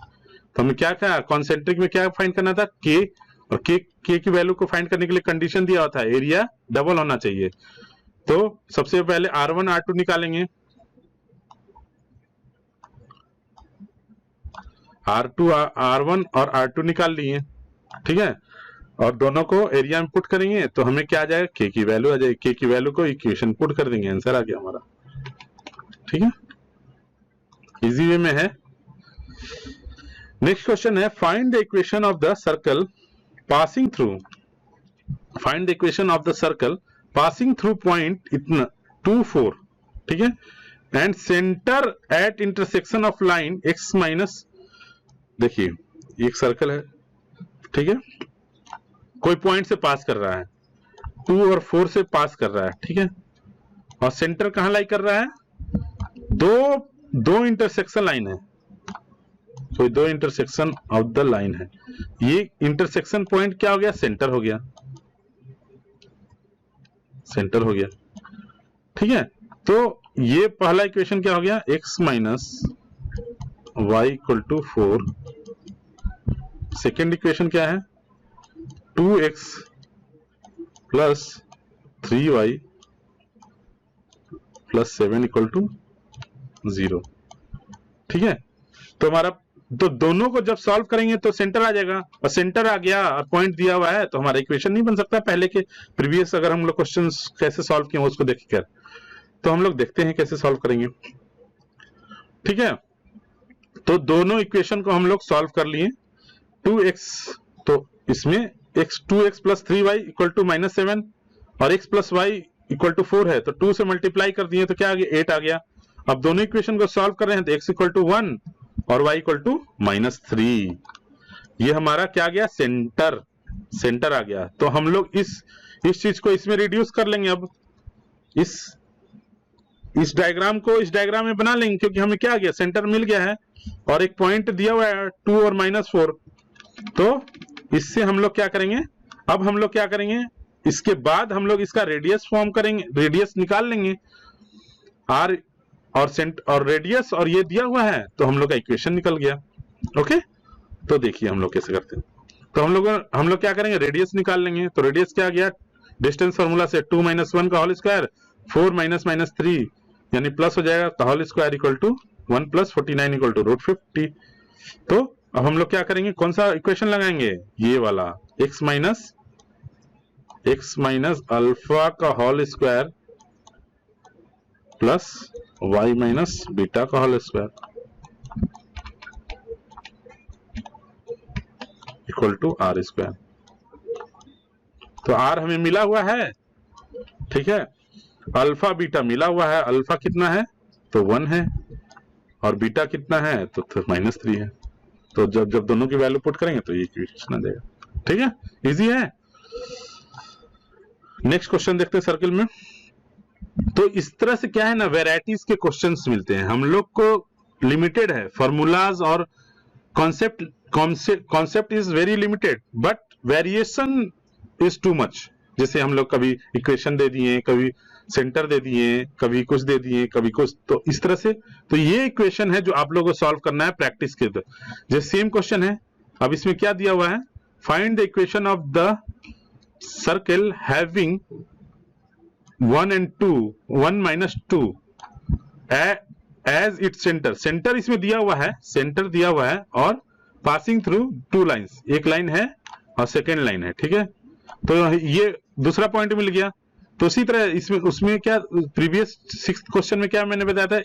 तो हमें क्या था, कॉन्सेंट्रिक में क्या फाइंड करना था, के, और के की वैल्यू को फाइंड करने के लिए कंडीशन दिया होता है, एरिया डबल होना चाहिए। तो सबसे पहले R1 R2 निकालेंगे, R1 और R2 निकाल लिए, ठीक है, और दोनों को एरिया में पुट करेंगे तो हमें क्या आ जाएगा, के की वैल्यू आ जाएगी, के की वैल्यू को इक्वेशन पुट कर देंगे, आंसर आ गया हमारा, ठीक है, इजी वे में है। नेक्स्ट क्वेश्चन है, find the equation of the circle passing through, find the equation of the circle passing through point इतना 2 4, ठीक है, and centre at intersection of line x minus, देखिए एक सर्कल है, ठीक है, कोई पॉइंट से पास कर रहा है, 2 और 4 से पास कर रहा है, ठीक है, और सेंटर कहां लाई कर रहा है, दो इंटरसेक्शन लाइन है, कोई दो इंटरसेक्शन ऑफ द लाइन है, ये इंटरसेक्शन पॉइंट क्या हो गया, सेंटर हो गया, सेंटर हो गया, ठीक है। तो ये पहला इक्वेशन क्या हो गया, x minus y equal to 4, second equation क्या है, 2x plus 3y plus 7 equal to 0, ठीक है। तो हमारा, तो दोनों को जब सॉल्व करेंगे तो सेंटर आ जाएगा, और सेंटर आ गया और पॉइंट दिया हुआ है, तो हमारा इक्वेशन नहीं बन सकता। पहले के प्रीवियस अगर हम लोग क्वेश्चंस कैसे सॉल्व किए उसको देखकर, तो हम लोग देखते हैं कैसे सॉल्व करेंगे, ठीक है। तो दोनों इक्वेशन को हम लोग सॉल्व कर लिए, 2x, तो इसमें x 2x plus 3y equal to -7 और x plus y equal to 4 है, तो 2 से मल्टीप्लाई कर दिए तो क्या आ गया, 8 आ गया। अब दोनों इक्वेशन को सॉल्व कर रहे हैं तो x इक्वल टू 1 और y इक्वल टू -3, ये हमारा क्या गया, सेंटर आ गया। तो हम लोग इस चीज को इसमें रिड्यूस कर लेंगे, अब इस डायग्राम को इस डायग्राम में बना लेंगे, क्योंकि हमें क्या आ गया, सेंटर मिल गया है और एक पॉइंट दिया हुआ है 2 और -4। तो इससे हम लोग क्या करेंगे, अब हम लोग क्या करेंगे, इसके बाद हम लोग इसका रेडियस फॉर्म करेंगे, रेडियस निकाल लेंगे, r और रेडियस, और ये दिया हुआ है तो हम लोग का इक्वेशन निकल गया, ओके। तो देखिए हम लोग कैसे करते हैं, तो हम लोग क्या करेंगे, रेडियस निकाल लेंगे। तो रेडियस क्या गया, डिस्टेंस फार्मूला से 2 - 1 का होल स्क्वायर, 4 - -3 यानी प्लस हो जाएगा, तो whole square equal to 1 + 49 equal to √50। तो अब हम लोग क्या करेंगे, कौन सा इक्वेशन लगाएंगे, ये वाला, x माइनस अल्फा का whole square plus y minus beta का whole square equal to r square. तो r हमें मिला हुआ है, ठीक है, अल्फा बीटा मिला हुआ है, अल्फा कितना है तो 1 है और बीटा कितना है तो -3 है। तो जब दोनों की वैल्यू पुट करेंगे तो ये इक्वेशन आ जाएगा, ठीक है, इजी है। नेक्स्ट क्वेश्चन देखते हैं सर्कल में। तो इस तरह से क्या है ना, वेराइटीज के क्वेश्चंस मिलते हैं हम लोग को, लिमिटेड है, फार्मूलाज और concept is very limited but variation is too much. जैसे हम लोग कभी इक्वेशन दे दिए, कभी सेंटर दे दिए, कभी कुछ दे दिए, कभी कुछ, तो इस तरह से। तो ये इक्वेशन है जो आप लोगों को सॉल्व करना है प्रैक्टिस के द्वारा। जैसे सेम क्वेश्चन है, अब इसमें क्या दिया हुआ है, find the equation of the circle having 1 and 2 1 minus 2 as it centre. Centre इसमें दिया हुआ है, सेंटर दिया हुआ है, और पासिंग थ्रू 2 लाइन्स, एक लाइन है और सेकेंड लाइन है, ठीक है। तो ये दूसरा पॉइंट मिल गया। तो उसी तरह इसमें उसमें क्या, प्रीवियस 6th क्वेश्चन में क्या मैंने बताया था,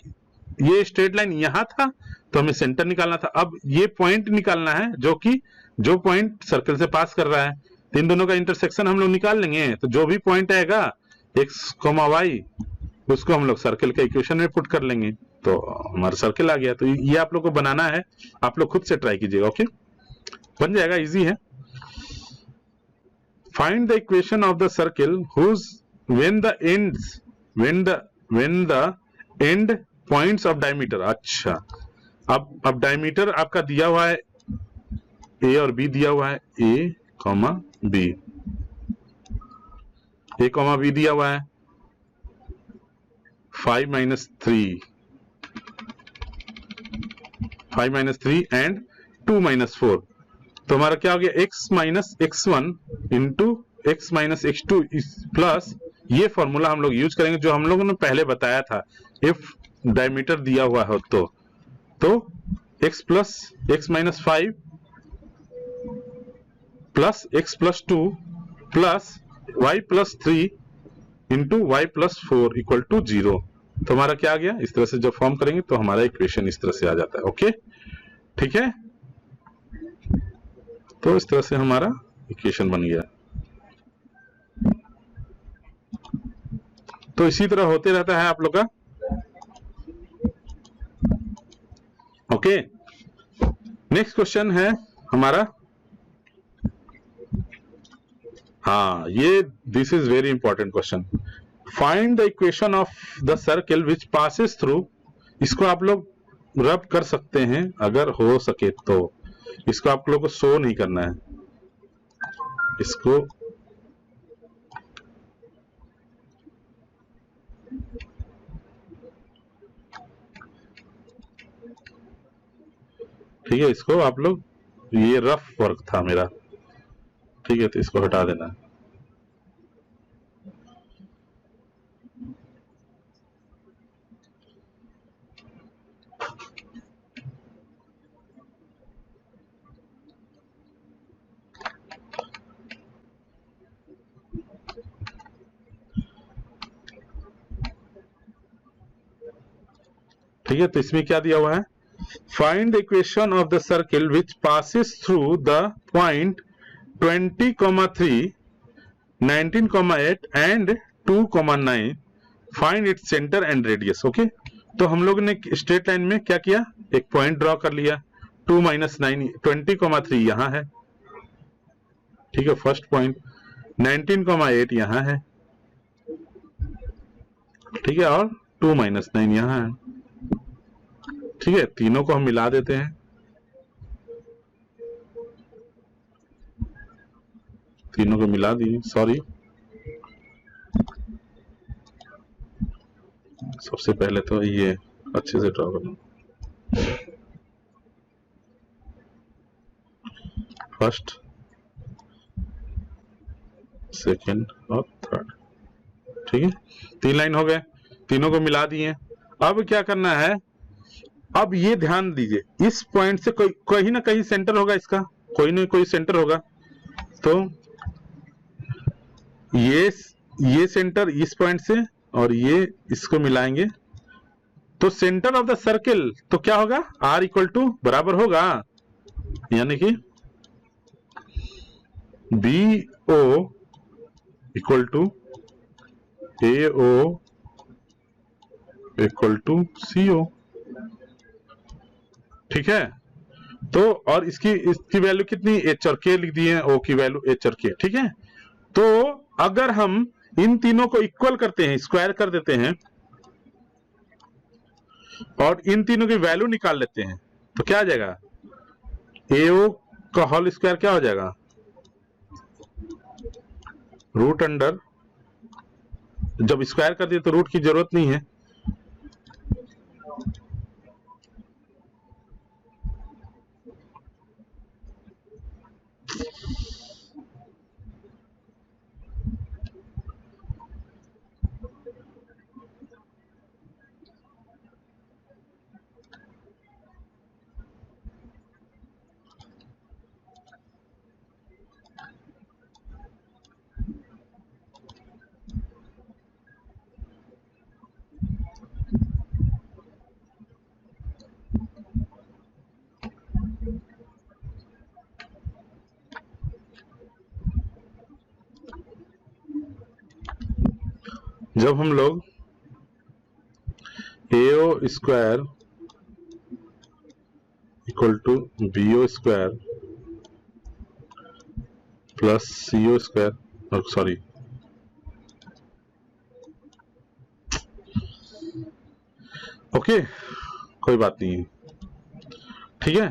ये स्ट्रेट लाइन यहां था तो हमें सेंटर निकालना था। अब ये पॉइंट निकालना है जो पॉइंट सर्कल से पास कर रहा है। तो इन दोनों का इंटरसेक्शन हम लोग निकाल लेंगे। तो जो भी पॉइंट आएगा x, y, उसको हम लोग सर्कल के इक्वेशन में पुट कर लेंगे, तो हमारा सर्कल आ गया। तो ये आप लोग को बनाना है, आप लोग खुद से ट्राई कीजिएगा, ओके, बन जाएगा, इजी है। Find the equation of the circle whose when the end points of diameter। अच्छा, अब डायमीटर आपका दिया हुआ है, ए और बी दिया हुआ है, ए कॉमा बी, ए कॉमा बी दिया हुआ है 5 minus 3 एंड 2 minus 4। तो हमारा क्या हो गया, x minus x1 into x minus x2 plus, ये फॉर्मूला हम लोग यूज करेंगे जो हम लोगों ने पहले बताया था। इफ डायमीटर दिया हुआ हो तो x plus x minus 5 plus x plus 2 plus y plus 3 into y plus 4 equal to 0। तो हमारा क्या आ गया, इस तरह से जब फॉर्म करेंगे तो हमारा इक्वेशन इस तरह से आ जाता है, ओके, ठीक है। तो इस तरह से हमारा इक्वेशन बन गया। तो इसी तरह होते रहता है आप लोग का, ओके। नेक्स्ट क्वेश्चन है हमारा, हाँ, ये this is very important question. Find the equation of the circle which passes through. इसको आप लोग रब कर सकते हैं अगर हो सके तो। इसको आप लोग को शो नहीं करना है, इसको ठीक है, इसको आप लोग, ये रफ वर्क था मेरा, ठीक है, तो इसको हटा देना है। ठीक है, तो इसमें क्या दिया हुआ है, find the equation of the circle which passes through the point 20,3 19,8 and 2,9 find its centre and radius, okay. तो हम लोग ने स्ट्रेट लाइन में क्या किया, एक पॉइंट ड्रॉ कर लिया, 2 minus 9 20,3 यहां है, ठीक है, फर्स्ट पॉइंट, 19,8 यहां है, ठीक है, और 2 minus 9 यहां है, ठीक है। तीनों को हम मिला देते हैं, तीनों को मिला दिए, सॉरी, सबसे पहले तो ये अच्छे से ड्रॉ करना, फर्स्ट, सेकेंड और थर्ड, ठीक है, 3 लाइन हो गए, तीनों को मिला दिए। अब क्या करना है, अब ये ध्यान दीजिए, इस पॉइंट से कहीं ना कहीं सेंटर होगा, इसका कोई ना कोई सेंटर होगा। तो ये सेंटर इस पॉइंट से और ये इसको मिलाएंगे, तो सेंटर ऑफ द सर्कल तो क्या होगा, r इक्वल टू बराबर होगा, यानी कि BO equal to AO equal to CO, ठीक है। तो और इसकी वैल्यू कितनी, h और k लिख दिए हैं, O की वैल्यू h और k, ठीक है। तो अगर हम इन तीनों को इक्वल करते हैं, स्क्वायर कर देते हैं और इन तीनों की वैल्यू निकाल लेते हैं, तो क्या आ जाएगा, AO का होल स्क्वायर क्या हो जाएगा, रूट अंडर, जब स्क्वायर कर दिए तो रूट की जरूरत नहीं है, जब हम लोग AO square equal to BO square plus CO square, sorry okay कोई बात नहीं है, ठीक है।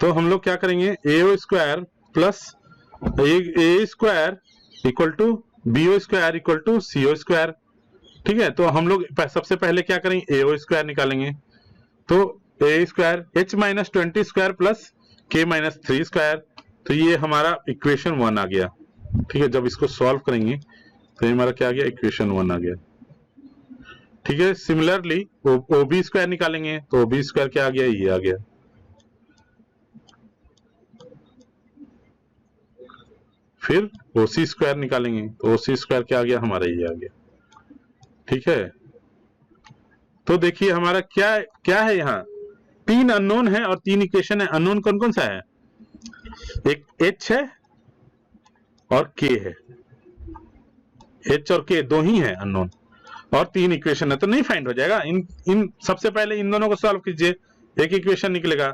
तो हम लोग क्या करेंगे, AO square plus A square equal to BO square equal to CO square, ठीक है। तो हम लोग सबसे पहले क्या करेंगे, AO स्क्वायर निकालेंगे, तो A square H minus 20 square plus K minus 3 square, तो ये हमारा इक्वेशन 1 आ गया, ठीक है। जब इसको सॉल्व करेंगे तो ये हमारा क्या आ गया, इक्वेशन 1 आ गया, ठीक है। सिमिलरली OB स्क्वायर निकालेंगे तो OB स्क्वायर क्या आ गया, ये आ गया, फिर OC स्क्वायर निकालेंगे तो OC स्क्वायर क्या आ गया, हमारा ये आ गया, ठीक है। तो देखिए हमारा क्या क्या है, यहाँ 3 अननोन है और 3 इक्वेशन है। अननोन कौन कौन सा है, एक H है और K है, H और K दो ही है अननोन, और 3 इक्वेशन है, तो नहीं फाइंड हो जाएगा। इन सबसे पहले इन दोनों को सॉल्व कीजिए, एक इक्वेशन निकलेगा,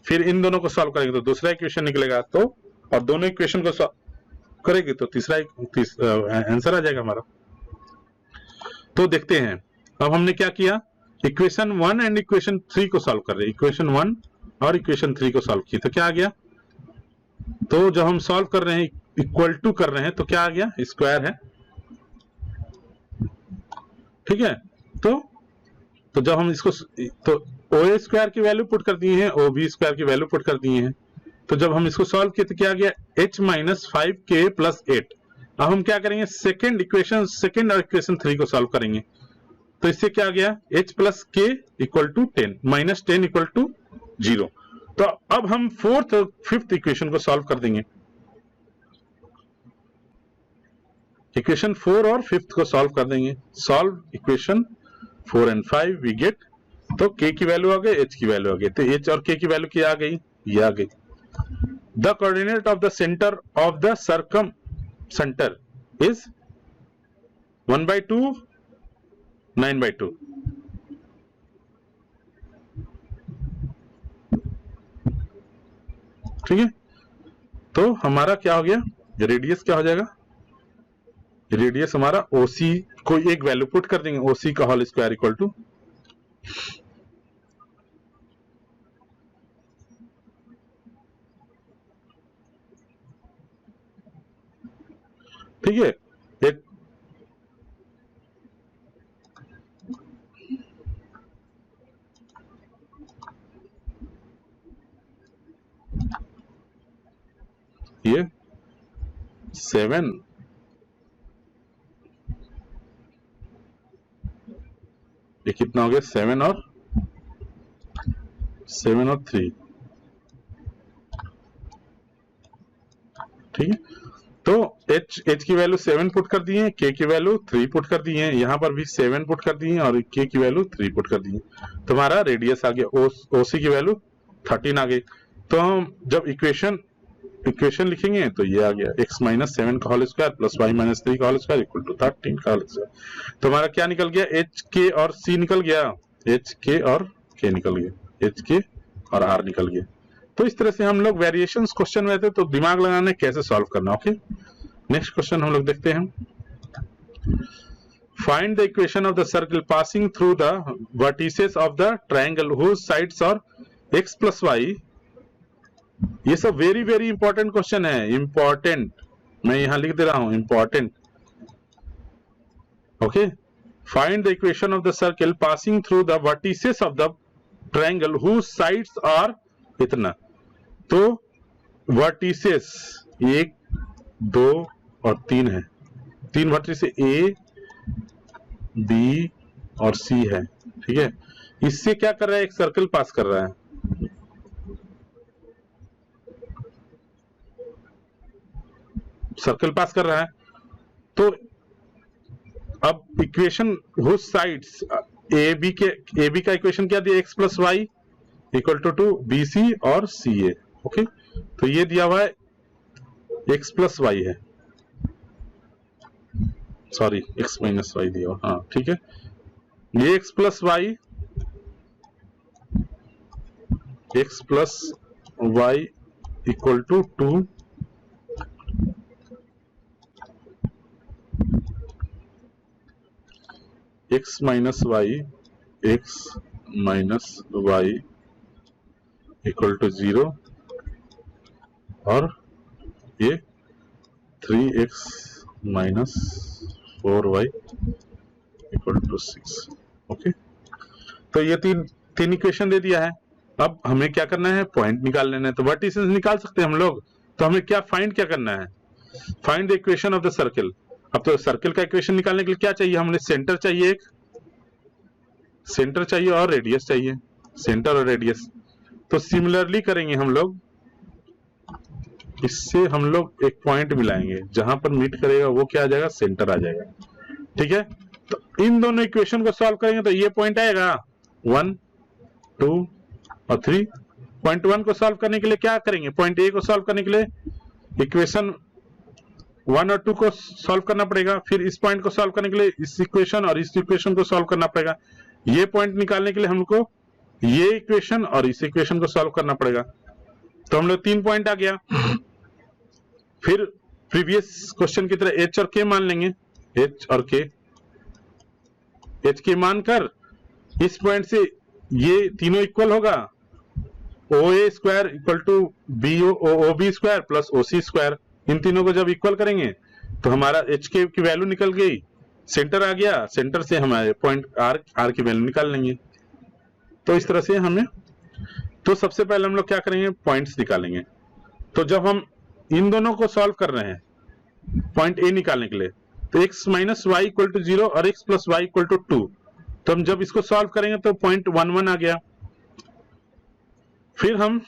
फिर इन दोनों को सॉल्व करेंगे तो दूसरा इक्वेशन निकलेगा, तो और दोनों इक्वेशन को सॉल्व करेंगे तो तीसरा आंसर आ जाएगा हमारा। तो देखते हैं, अब हमने क्या किया, इक्वेशन 1 एंड इक्वेशन 3 को सॉल्व कर रहे हैं, इक्वेशन 1 और इक्वेशन 3 को सॉल्व किए तो क्या आ गया, तो जब हम सॉल्व कर रहे हैं इक्वल टू कर रहे हैं तो क्या आ गया, स्क्वायर है, ठीक है। तो जब हम इसको, तो OA स्क्वायर की वैल्यू पुट कर दिए हैं, OB स्क्वायर की वैल्यू पुट कर दिए हैं, तो जब हम इसको सॉल्व किए तो क्या आ गया, H माइनस 5K प्लस 8। अब हम क्या करेंगे, सेकेंड और इक्वेशन 3 को सॉल्व करेंगे, तो इससे क्या आ गया, H plus K equal to 10 minus 10 equal to 0। तो अब हम फोर्थ और फिफ्थ इक्वेशन को सॉल्व कर देंगे, इक्वेशन 4 और 5 को सॉल्व कर देंगे, solve equation 4 and 5 we get, तो K की वैल्यू आ गई, H की वैल्यू आ गई, तो H और K की वैल्यू क्या आ गई, ये आ गई। The coordinate of the centre of the circum centre is 1/2 9/2, ठीक है। तो हमारा क्या हो गया, रेडियस क्या हो जाएगा, रेडियस हमारा OC को एक वैल्यू पुट कर देंगे, OC का होल स्क्वायर इक्वल टू, ठीक है। एक ये 7 ये कितना हो गया, 7 और 3, ठीक है। तो H की वैल्यू 7 पुट कर दिए हैं, K की वैल्यू 3 पुट कर दिए हैं, यहां पर भी 7 पुट कर दिए हैं और K की वैल्यू 3 पुट कर दी है, तुम्हारा रेडियस आ गया, OC की वैल्यू 13 आ गई। तो हम जब इक्वेशन लिखेंगे तो ये आ गया, x माइनस 7 का whole square plus y minus 3 का होल स्क्वायर इक्वल टू 13 का होल स्क्वायर। तो हमारा क्या निकल गया, H K और C निकल गया, H K और K निकल गया, H K और R निकल गया। तो इस तरह से हम लोग वेरिएशंस क्वेश्चन में थे, तो दिमाग लगाने कैसे सॉल्व करना, ओके। नेक्स्ट क्वेश्चन हम लोग देखते हैं, find the equation of the circle passing through the vertices of the triangle whose sides are x plus y ये सब वेरी वेरी इंपॉर्टेंट क्वेश्चन है, इंपॉर्टेंट, मैं यहां लिख दे रहा हूं important. Okay, find the equation of the circle passing through the vertices of the triangle whose sides are इतना। तो वर्टिसेस 1 2 और 3 है, 3 वर्टिसेस ए बी और सी है, ठीक है। इससे क्या कर रहा है, एक सर्कल पास कर रहा है, सर्कल पास कर रहा है। तो अब equation whose sides a b का इक्वेशन क्या दिया, x plus y equal to b c और सी ए। ओके, तो ये दिया हुआ है x प्लस वाई है, सॉरी x माइनस वाई दिया हुआ, हाँ ठीक है। ये x plus y equal to 2 x minus y equal to 0 और ये 3x minus 4y equal to 6। Okay, तो ये तीन इक्वेशन दे दिया है। अब हमें क्या करना है, पॉइंट निकाल लेना है। तो वर्टिसेस निकाल सकते हैं हम लोग, तो हमें क्या करना है, find the equation of the circle. अब तो सर्किल का इक्वेशन निकालने के लिए क्या चाहिए, हमने सेंटर चाहिए, एक सेंटर चाहिए और रेडियस चाहिए, सेंटर और रेडियस। तो सिमिलरली करेंगे हम लोग, इससे हम लोग एक पॉइंट मिलाएंगे, जहां पर मीट करेगा वो क्या आ जाएगा, सेंटर आ जाएगा, ठीक है। तो इन दोनों इक्वेशन को सॉल्व करेंगे तो ये पॉइंट आएगा 1 2 और 3। पॉइंट 1 को सॉल्व करने के लिए क्या करेंगे, पॉइंट ए को सॉल्व करने के लिए इक्वेशन 1 और 2 को सॉल्व करना पड़ेगा, फिर इस पॉइंट को सॉल्व करने के लिए इस इक्वेशन और इस इक्वेशन को सॉल्व करना पड़ेगा। ये पॉइंट निकालने के लिए हमको ये इक्वेशन और इस इक्वेशन को सॉल्व करना पड़ेगा। तो हम लोग 3 पॉइंट आ गया। फिर प्रीवियस क्वेश्चन की तरह एच और के मान लेंगे, एच और के, एच के मानकर इस पॉइंट से ये तीनों इक्वल होगा, O A square equal to O B square plus O C square. इन तीनों को जब इक्वल करेंगे तो हमारा एच के की वैल्यू निकल गई, सेंटर आ गया, सेंटर से हमारे पॉइंट आर की वैल्यू निकाल लेंगे। तो इस तरह से हमें, तो सबसे पहले हम लोग क्या करेंगे, पॉइंट्स निकालेंगे। तो जब हम इन दोनों को सॉल्व कर रहे हैं पॉइंट ए निकालने के लिए, तो x minus y equal to 0 और x plus y equal to 2, तो हम जब इसको सॉल्व करेंगे तो पॉइंट 1 1 आ गया। फिर हम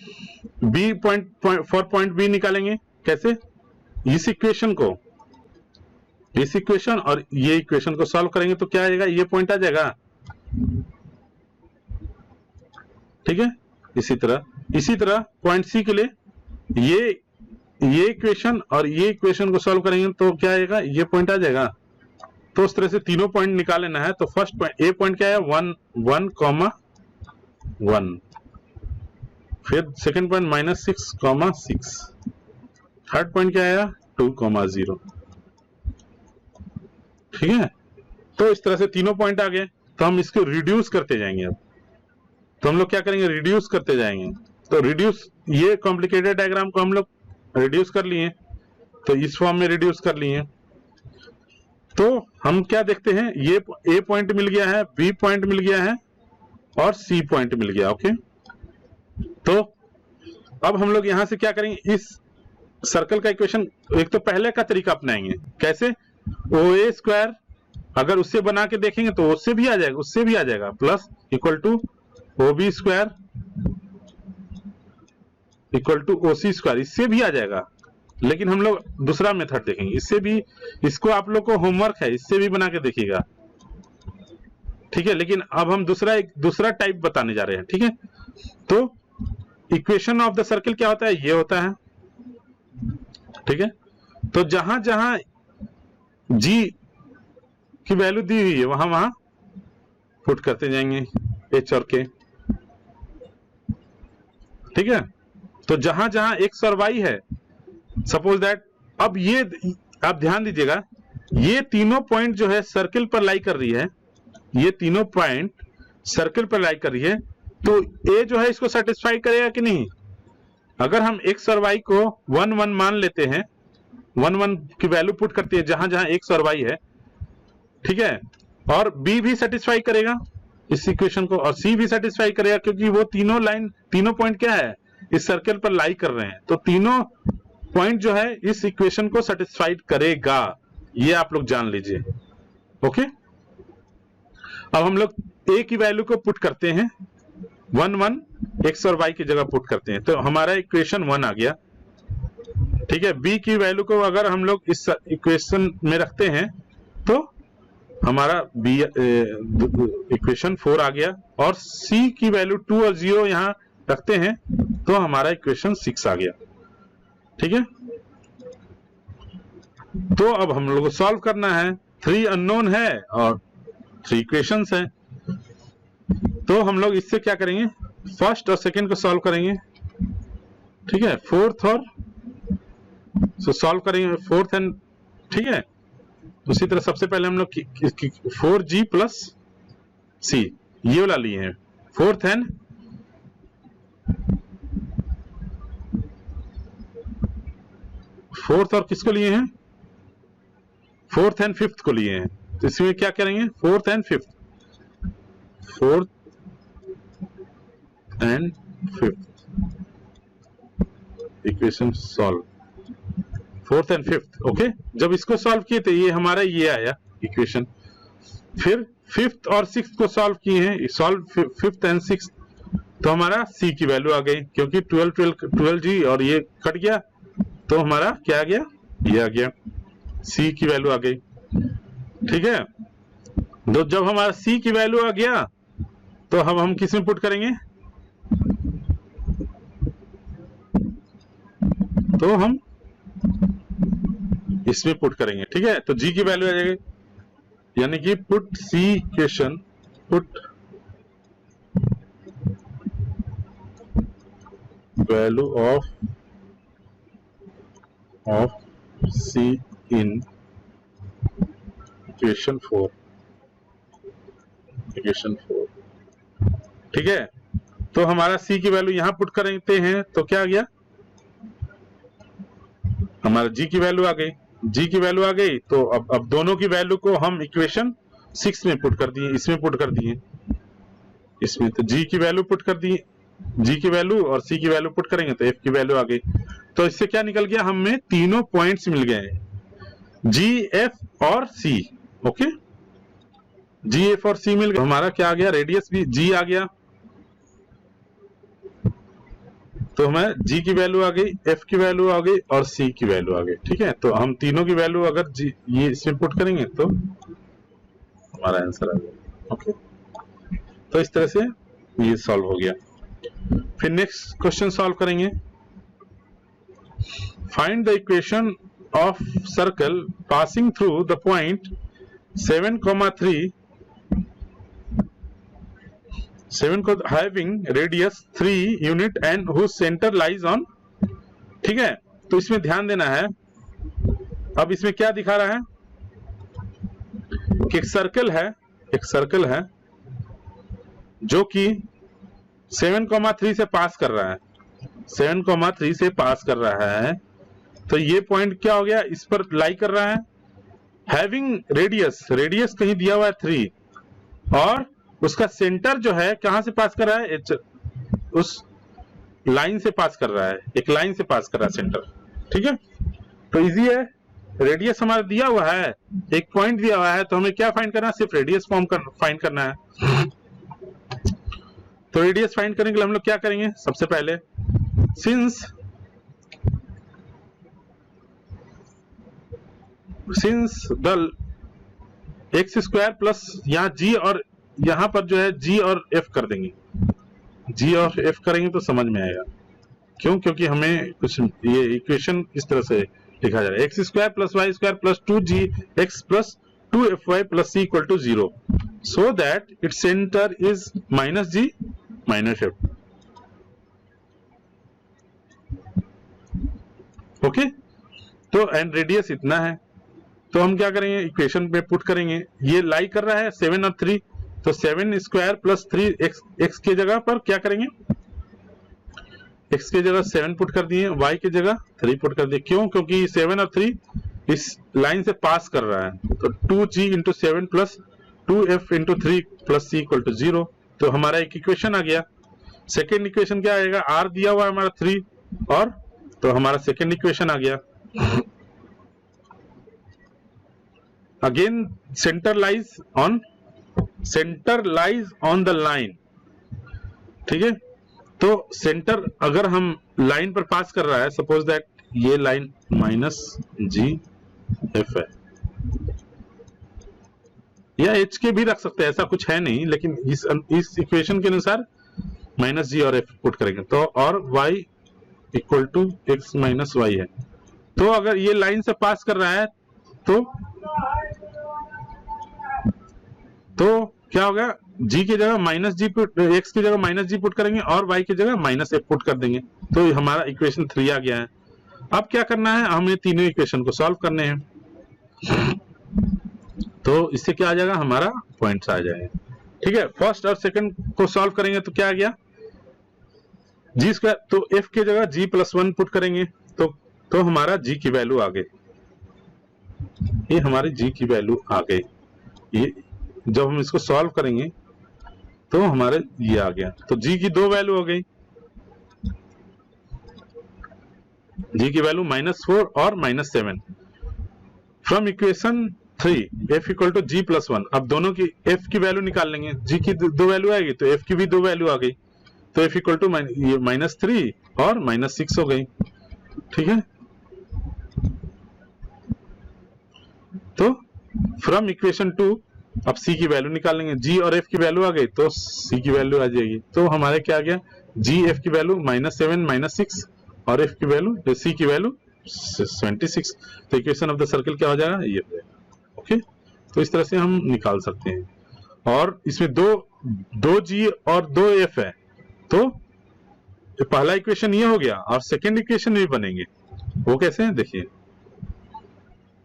b फॉर पॉइंट बी निकालेंगे, कैसे, इस इक्वेशन को, इस इक्वेशन और ये इक्वेशन को सॉल्व करेंगे तो क्या आएगा, ये पॉइंट आ जाएगा, ठीक है। इसी तरह पॉइंट सी के लिए ये इक्वेशन और ये इक्वेशन को सॉल्व करेंगे तो क्या आएगा, ये पॉइंट आ जाएगा। तो उस तरह से तीनों पॉइंट निकाल लेना है। तो फर्स्ट पॉइंट, ए पॉइंट क्या है, 1 1 1, फिर सेकंड पॉइंट -6 6, थर्ड पॉइंट क्या आया 2 0, ठीक है। तो इस तरह से तीनों पॉइंट आ गए। तो हम इसको रिड्यूस करते जाएंगे। अब तो हम लोग क्या करेंगे, रिड्यूस करते जाएंगे। तो रिड्यूस, ये कॉम्प्लिकेटेड डायग्राम को हम लोग रिड्यूस कर लिए, तो इस फॉर्म में रिड्यूस कर लिए। तो हम क्या देखते हैं, ये ए पॉइंट मिल गया है, बी पॉइंट मिल गया है और सी पॉइंट मिल गया। ओके, तो अब हम लोग यहां से क्या करेंगे, इस सर्कल का इक्वेशन, एक तो पहले का तरीका अपनाएंगे, कैसे, ओ ए स्क्वायर अगर उससे बना के देखेंगे तो उससे भी आ जाएगा, plus equal to O B square equal to O C square, इससे भी आ जाएगा। लेकिन हम लोग दूसरा मेथड देखेंगे, इससे भी, इसको आप लोग को होमवर्क है, इससे भी बना के देखिएगा, ठीक है। लेकिन अब हम दूसरा टाइप बताने जा रहे हैं, ठीक है। तो इक्वेशन ऑफ द सर्किल क्या होता है, ये होता है, ठीक है। तो जहां जहां जी की वैल्यू दी हुई है वहां पुट करते जाएंगे एच और के, ठीक है। तो जहां जहां एक्स और वाई है, सपोज दैट, अब ये आप ध्यान दीजिएगा, ये तीनों पॉइंट जो है सर्किल पर लाई कर रही है, ये तीनों पॉइंट सर्किल पर लाई कर रही है। तो ए जो है इसको सेटिस्फाई करेगा कि नहीं, अगर हम x और y को 1 1 मान लेते हैं, 1 1 की वैल्यू पुट करती है जहां जहां x और y है, ठीक है, और b भी सेटिस्फाई करेगा इस इक्वेशन को, और c भी सेटिस्फाई करेगा, क्योंकि वो तीनों पॉइंट क्या है, इस सर्कल पर लाई कर रहे हैं, तो तीनों पॉइंट जो है इस इक्वेशन को सेटिस्फाइड करेगा, ये आप लोग जान लीजिए। ओके, अब हम लोग a की वैल्यू को पुट करते हैं, 1 1 x और y की जगह पुट करते हैं, तो हमारा इक्वेशन 1 आ गया, ठीक है। b की वैल्यू को अगर हम लोग इस इक्वेशन में रखते हैं तो हमारा b इक्वेशन 4 आ गया, और c की वैल्यू 2 और 0 यहां रखते हैं तो हमारा इक्वेशन 6 आ गया, ठीक है। तो अब हम लोग को सॉल्व करना है, 3 अननोन है और 3 इक्वेशंस है, तो हम लोग इससे क्या करेंगे, फर्स्ट और सेकंड को सॉल्व करेंगे, ठीक है, फोर्थ और सॉल्व करेंगे फोर्थ एंड, ठीक है। उसी तरह सबसे पहले हम लोग 4g प्लस c ये वाला लिए हैं, फोर्थ एंड फोर्थ, और किसको लिए हैं, फोर्थ एंड फिफ्थ को लिए हैं, तो इसमें क्या करेंगे, fourth and fifth, fourth and fifth equation solve, fourth and fifth. Okay, जब इसको सॉल्व किए तो ये हमारा ये आया इक्वेशन, फिर फिफ्थ और सिक्स्थ को सॉल्व किए हैं, सॉल्व फिफ्थ एंड सिक्स्थ, तो हमारा c की वैल्यू आ गई, क्योंकि 12g और ये कट गया तो हमारा क्या आ गया, ये आ गया, c की वैल्यू आ गई, ठीक है। तो जब हमारा c की वैल्यू आ गया तो अब हम किस में पुट करेंगे, तो हम इसमें पुट करेंगे, ठीक है। तो g की वैल्यू आ जाएगी, यानी कि put c equation, put value of c in equation 4, ठीक है। तो हमारा c की वैल्यू यहां पुट करते हैं तो क्या आ गया, हमारा g की वैल्यू आ गई, g की वैल्यू आ गई, तो अब दोनों की वैल्यू को हम इक्वेशन 6 में पुट कर दिए, इसमें पुट कर दिए, इसमें तो g की वैल्यू पुट कर दिए, g की वैल्यू और c की वैल्यू पुट करेंगे तो f की वैल्यू आ गई। तो इससे क्या निकल गया, हमें तीनों पॉइंट्स मिल गए, g, f और c। ओके, g, f और c मिल गए, हमारा क्या आ गया, रेडियस भी g आ गया, तो हमें g की वैल्यू आ गई, f की वैल्यू आ गई और c की वैल्यू आ गई, ठीक है। तो हम तीनों की वैल्यू अगर ये इसमें पुट करेंगे तो हमारा आंसर आ गया। ओके, तो इस तरह से ये सॉल्व हो गया। फिर नेक्स्ट क्वेश्चन सॉल्व करेंगे, find the equation of circle passing through the point 7,3 को having radius 3 unit and whose centre lies on, ठीक है। तो इसमें ध्यान देना है, अब इसमें क्या दिखा रहा है कि एक सर्कल है जो कि 7,3 से पास कर रहा है, 7,3 से पास कर रहा है, तो ये पॉइंट क्या हो गया, इस पर लाई कर रहा है, हैविंग रेडियस कहीं दिया हुआ है 3, और उसका सेंटर जो है कहां से पास कर रहा है, उस लाइन से पास कर रहा है, एक लाइन से पास कर रहा है सेंटर, ठीक है। तो इजी है, रेडियस हमारा दिया हुआ है, एक पॉइंट दिया हुआ है, तो हमें क्या फाइंड करना है, सिर्फ रेडियस फाइंड करना है। तो रेडियस फाइंड करने के लिए हम लोग क्या करेंगे, सबसे पहले since the x square plus यहाँ g और यहां पर जो है g और f कर देंगे, g और f करेंगे तो समझ में आएगा, क्यों, क्योंकि हमें कुछ ये इक्वेशन इस तरह से लिखा जा रहा है, x square plus y square plus 2g x plus 2fy plus c equal to 0, so that its centre is -g -f। Okay, तो एंड रेडियस इतना है, तो हम क्या करेंगे, इक्वेशन पे पुट करेंगे, ये लाई कर रहा है 7 और 3, तो 7 स्क्वायर प्लस 3 x की जगह पर क्या करेंगे, x की जगह 7 पुट कर दिए, y की जगह 3 पुट कर दिए। क्यों? क्योंकि 7 और 3 इस लाइन से पास कर रहा है। तो 2g into 7 plus 2f into 3 plus c equal to 0। तो हमारा एक इक्वेशन आ गया। सेकेंड इक्वेशन क्या आएगा? r दिया हुआ है हमारा 3 और तो हमारा सेकेंड इक्वेशन आ गया। Again centre lies on the line, ठीक है। तो सेंटर अगर हम लाइन पर पास कर रहा है, सपोज दैट ये लाइन माइनस जी एफ है, या एच के भी रख सकते हैं, ऐसा कुछ है नहीं, लेकिन इस इक्वेशन के अनुसार माइनस जी और एफ पुट करेंगे। तो और y equal to x minus y है। तो अगर ये लाइन से पास कर रहा है तो क्या होगा? g की जगह माइनस जी पुट, x की जगह माइनस जी पुट करेंगे और y की जगह माइनस एफ पुट कर देंगे। तो हमारा इक्वेशन 3 आ गया है। अब क्या करना है? हमें तीनों इक्वेशन को सॉल्व करने हैं। तो इससे क्या आ जाएगा? हमारा पॉइंट्स आ जाएंगे, ठीक है। फर्स्ट और सेकंड को सॉल्व करेंगे तो क्या आ गया? जी स्क्वायर, तो f की जगह g प्लस 1 पुट करेंगे तो हमारा g की वैल्यू आ गई। ये हमारी g की वैल्यू आ गई। ये जब हम इसको सॉल्व करेंगे तो हमारे ये आ गया। तो g की दो वैल्यू हो गई, g की वैल्यू -4 और -7। From equation 3 f equal to g plus 1। अब दोनों की f की वैल्यू निकाल लेंगे। g की दो वैल्यू आएगी तो f की भी दो वैल्यू आ गई। तो f इक्वल टू -3 और -6 हो गई, ठीक है। तो फ्रॉम इक्वेशन 2 अब c की वैल्यू निकालेंगे। g और f की वैल्यू आ गई तो c की वैल्यू आ जाएगी। तो हमारे क्या आ गया? g f की वैल्यू -7 -6 और f की वैल्यू c की वैल्यू 76। तो इक्वेशन ऑफ द सर्कल क्या हो जाएगा? ये हो जाएगा। ओके, तो इस तरह से हम निकाल सकते हैं। और इसमें दो g और 2 f है, तो पहला इक्वेशन ये हो गया और सेकेंड इक्वेशन भी बनेंगे। वो कैसे हैं देखिए।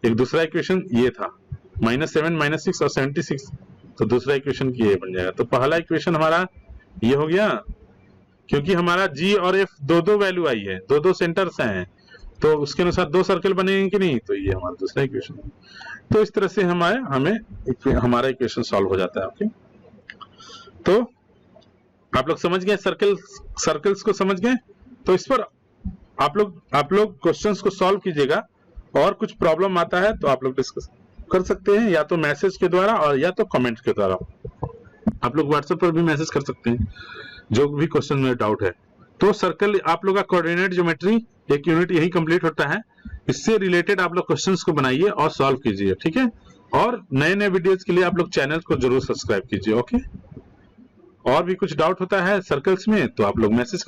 एक दूसरा इक्वेशन ये था -7 -6 और 76, तो दूसरा इक्वेशन ये बन जाएगा। तो पहला इक्वेशन हमारा ये हो गया, क्योंकि हमारा g और f दो वैल्यू आई है, दो सेंटर्स हैं, तो उसके अनुसार दो सर्कल बनेंगे कि नहीं। तो ये हमारा दूसरा इक्वेशन है। तो इस तरह से हमारा इक्वेशन सॉल्व हो जाता है। ओके, तो आप लोग समझ गए, सर्कल्स को समझ गए। तो इस पर आप लोग क्वेश्चंस को सॉल्व कीजिएगा, और कुछ प्रॉब्लम आता है तो आप लोग डिस्कस कर सकते हैं, या तो मैसेज के द्वारा और या तो कमेंट के द्वारा। आप लोग व्हाट्सएप पर भी मैसेज कर सकते हैं जो भी क्वेश्चन में डाउट है। तो सर्कल आप लोग का कोऑर्डिनेट ज्योमेट्री एक यूनिट यही कंप्लीट होता है। इससे रिलेटेड आप लोग क्वेश्चंस को बनाइए और सॉल्व कीजिए, ठीक है। और नए वीडियोस के लिए आप लोग चैनल को जरूर सब्सक्राइब कीजिए। ओके, और भी कुछ डाउट होता है सर्कल्स में तो आप लोग मैसेज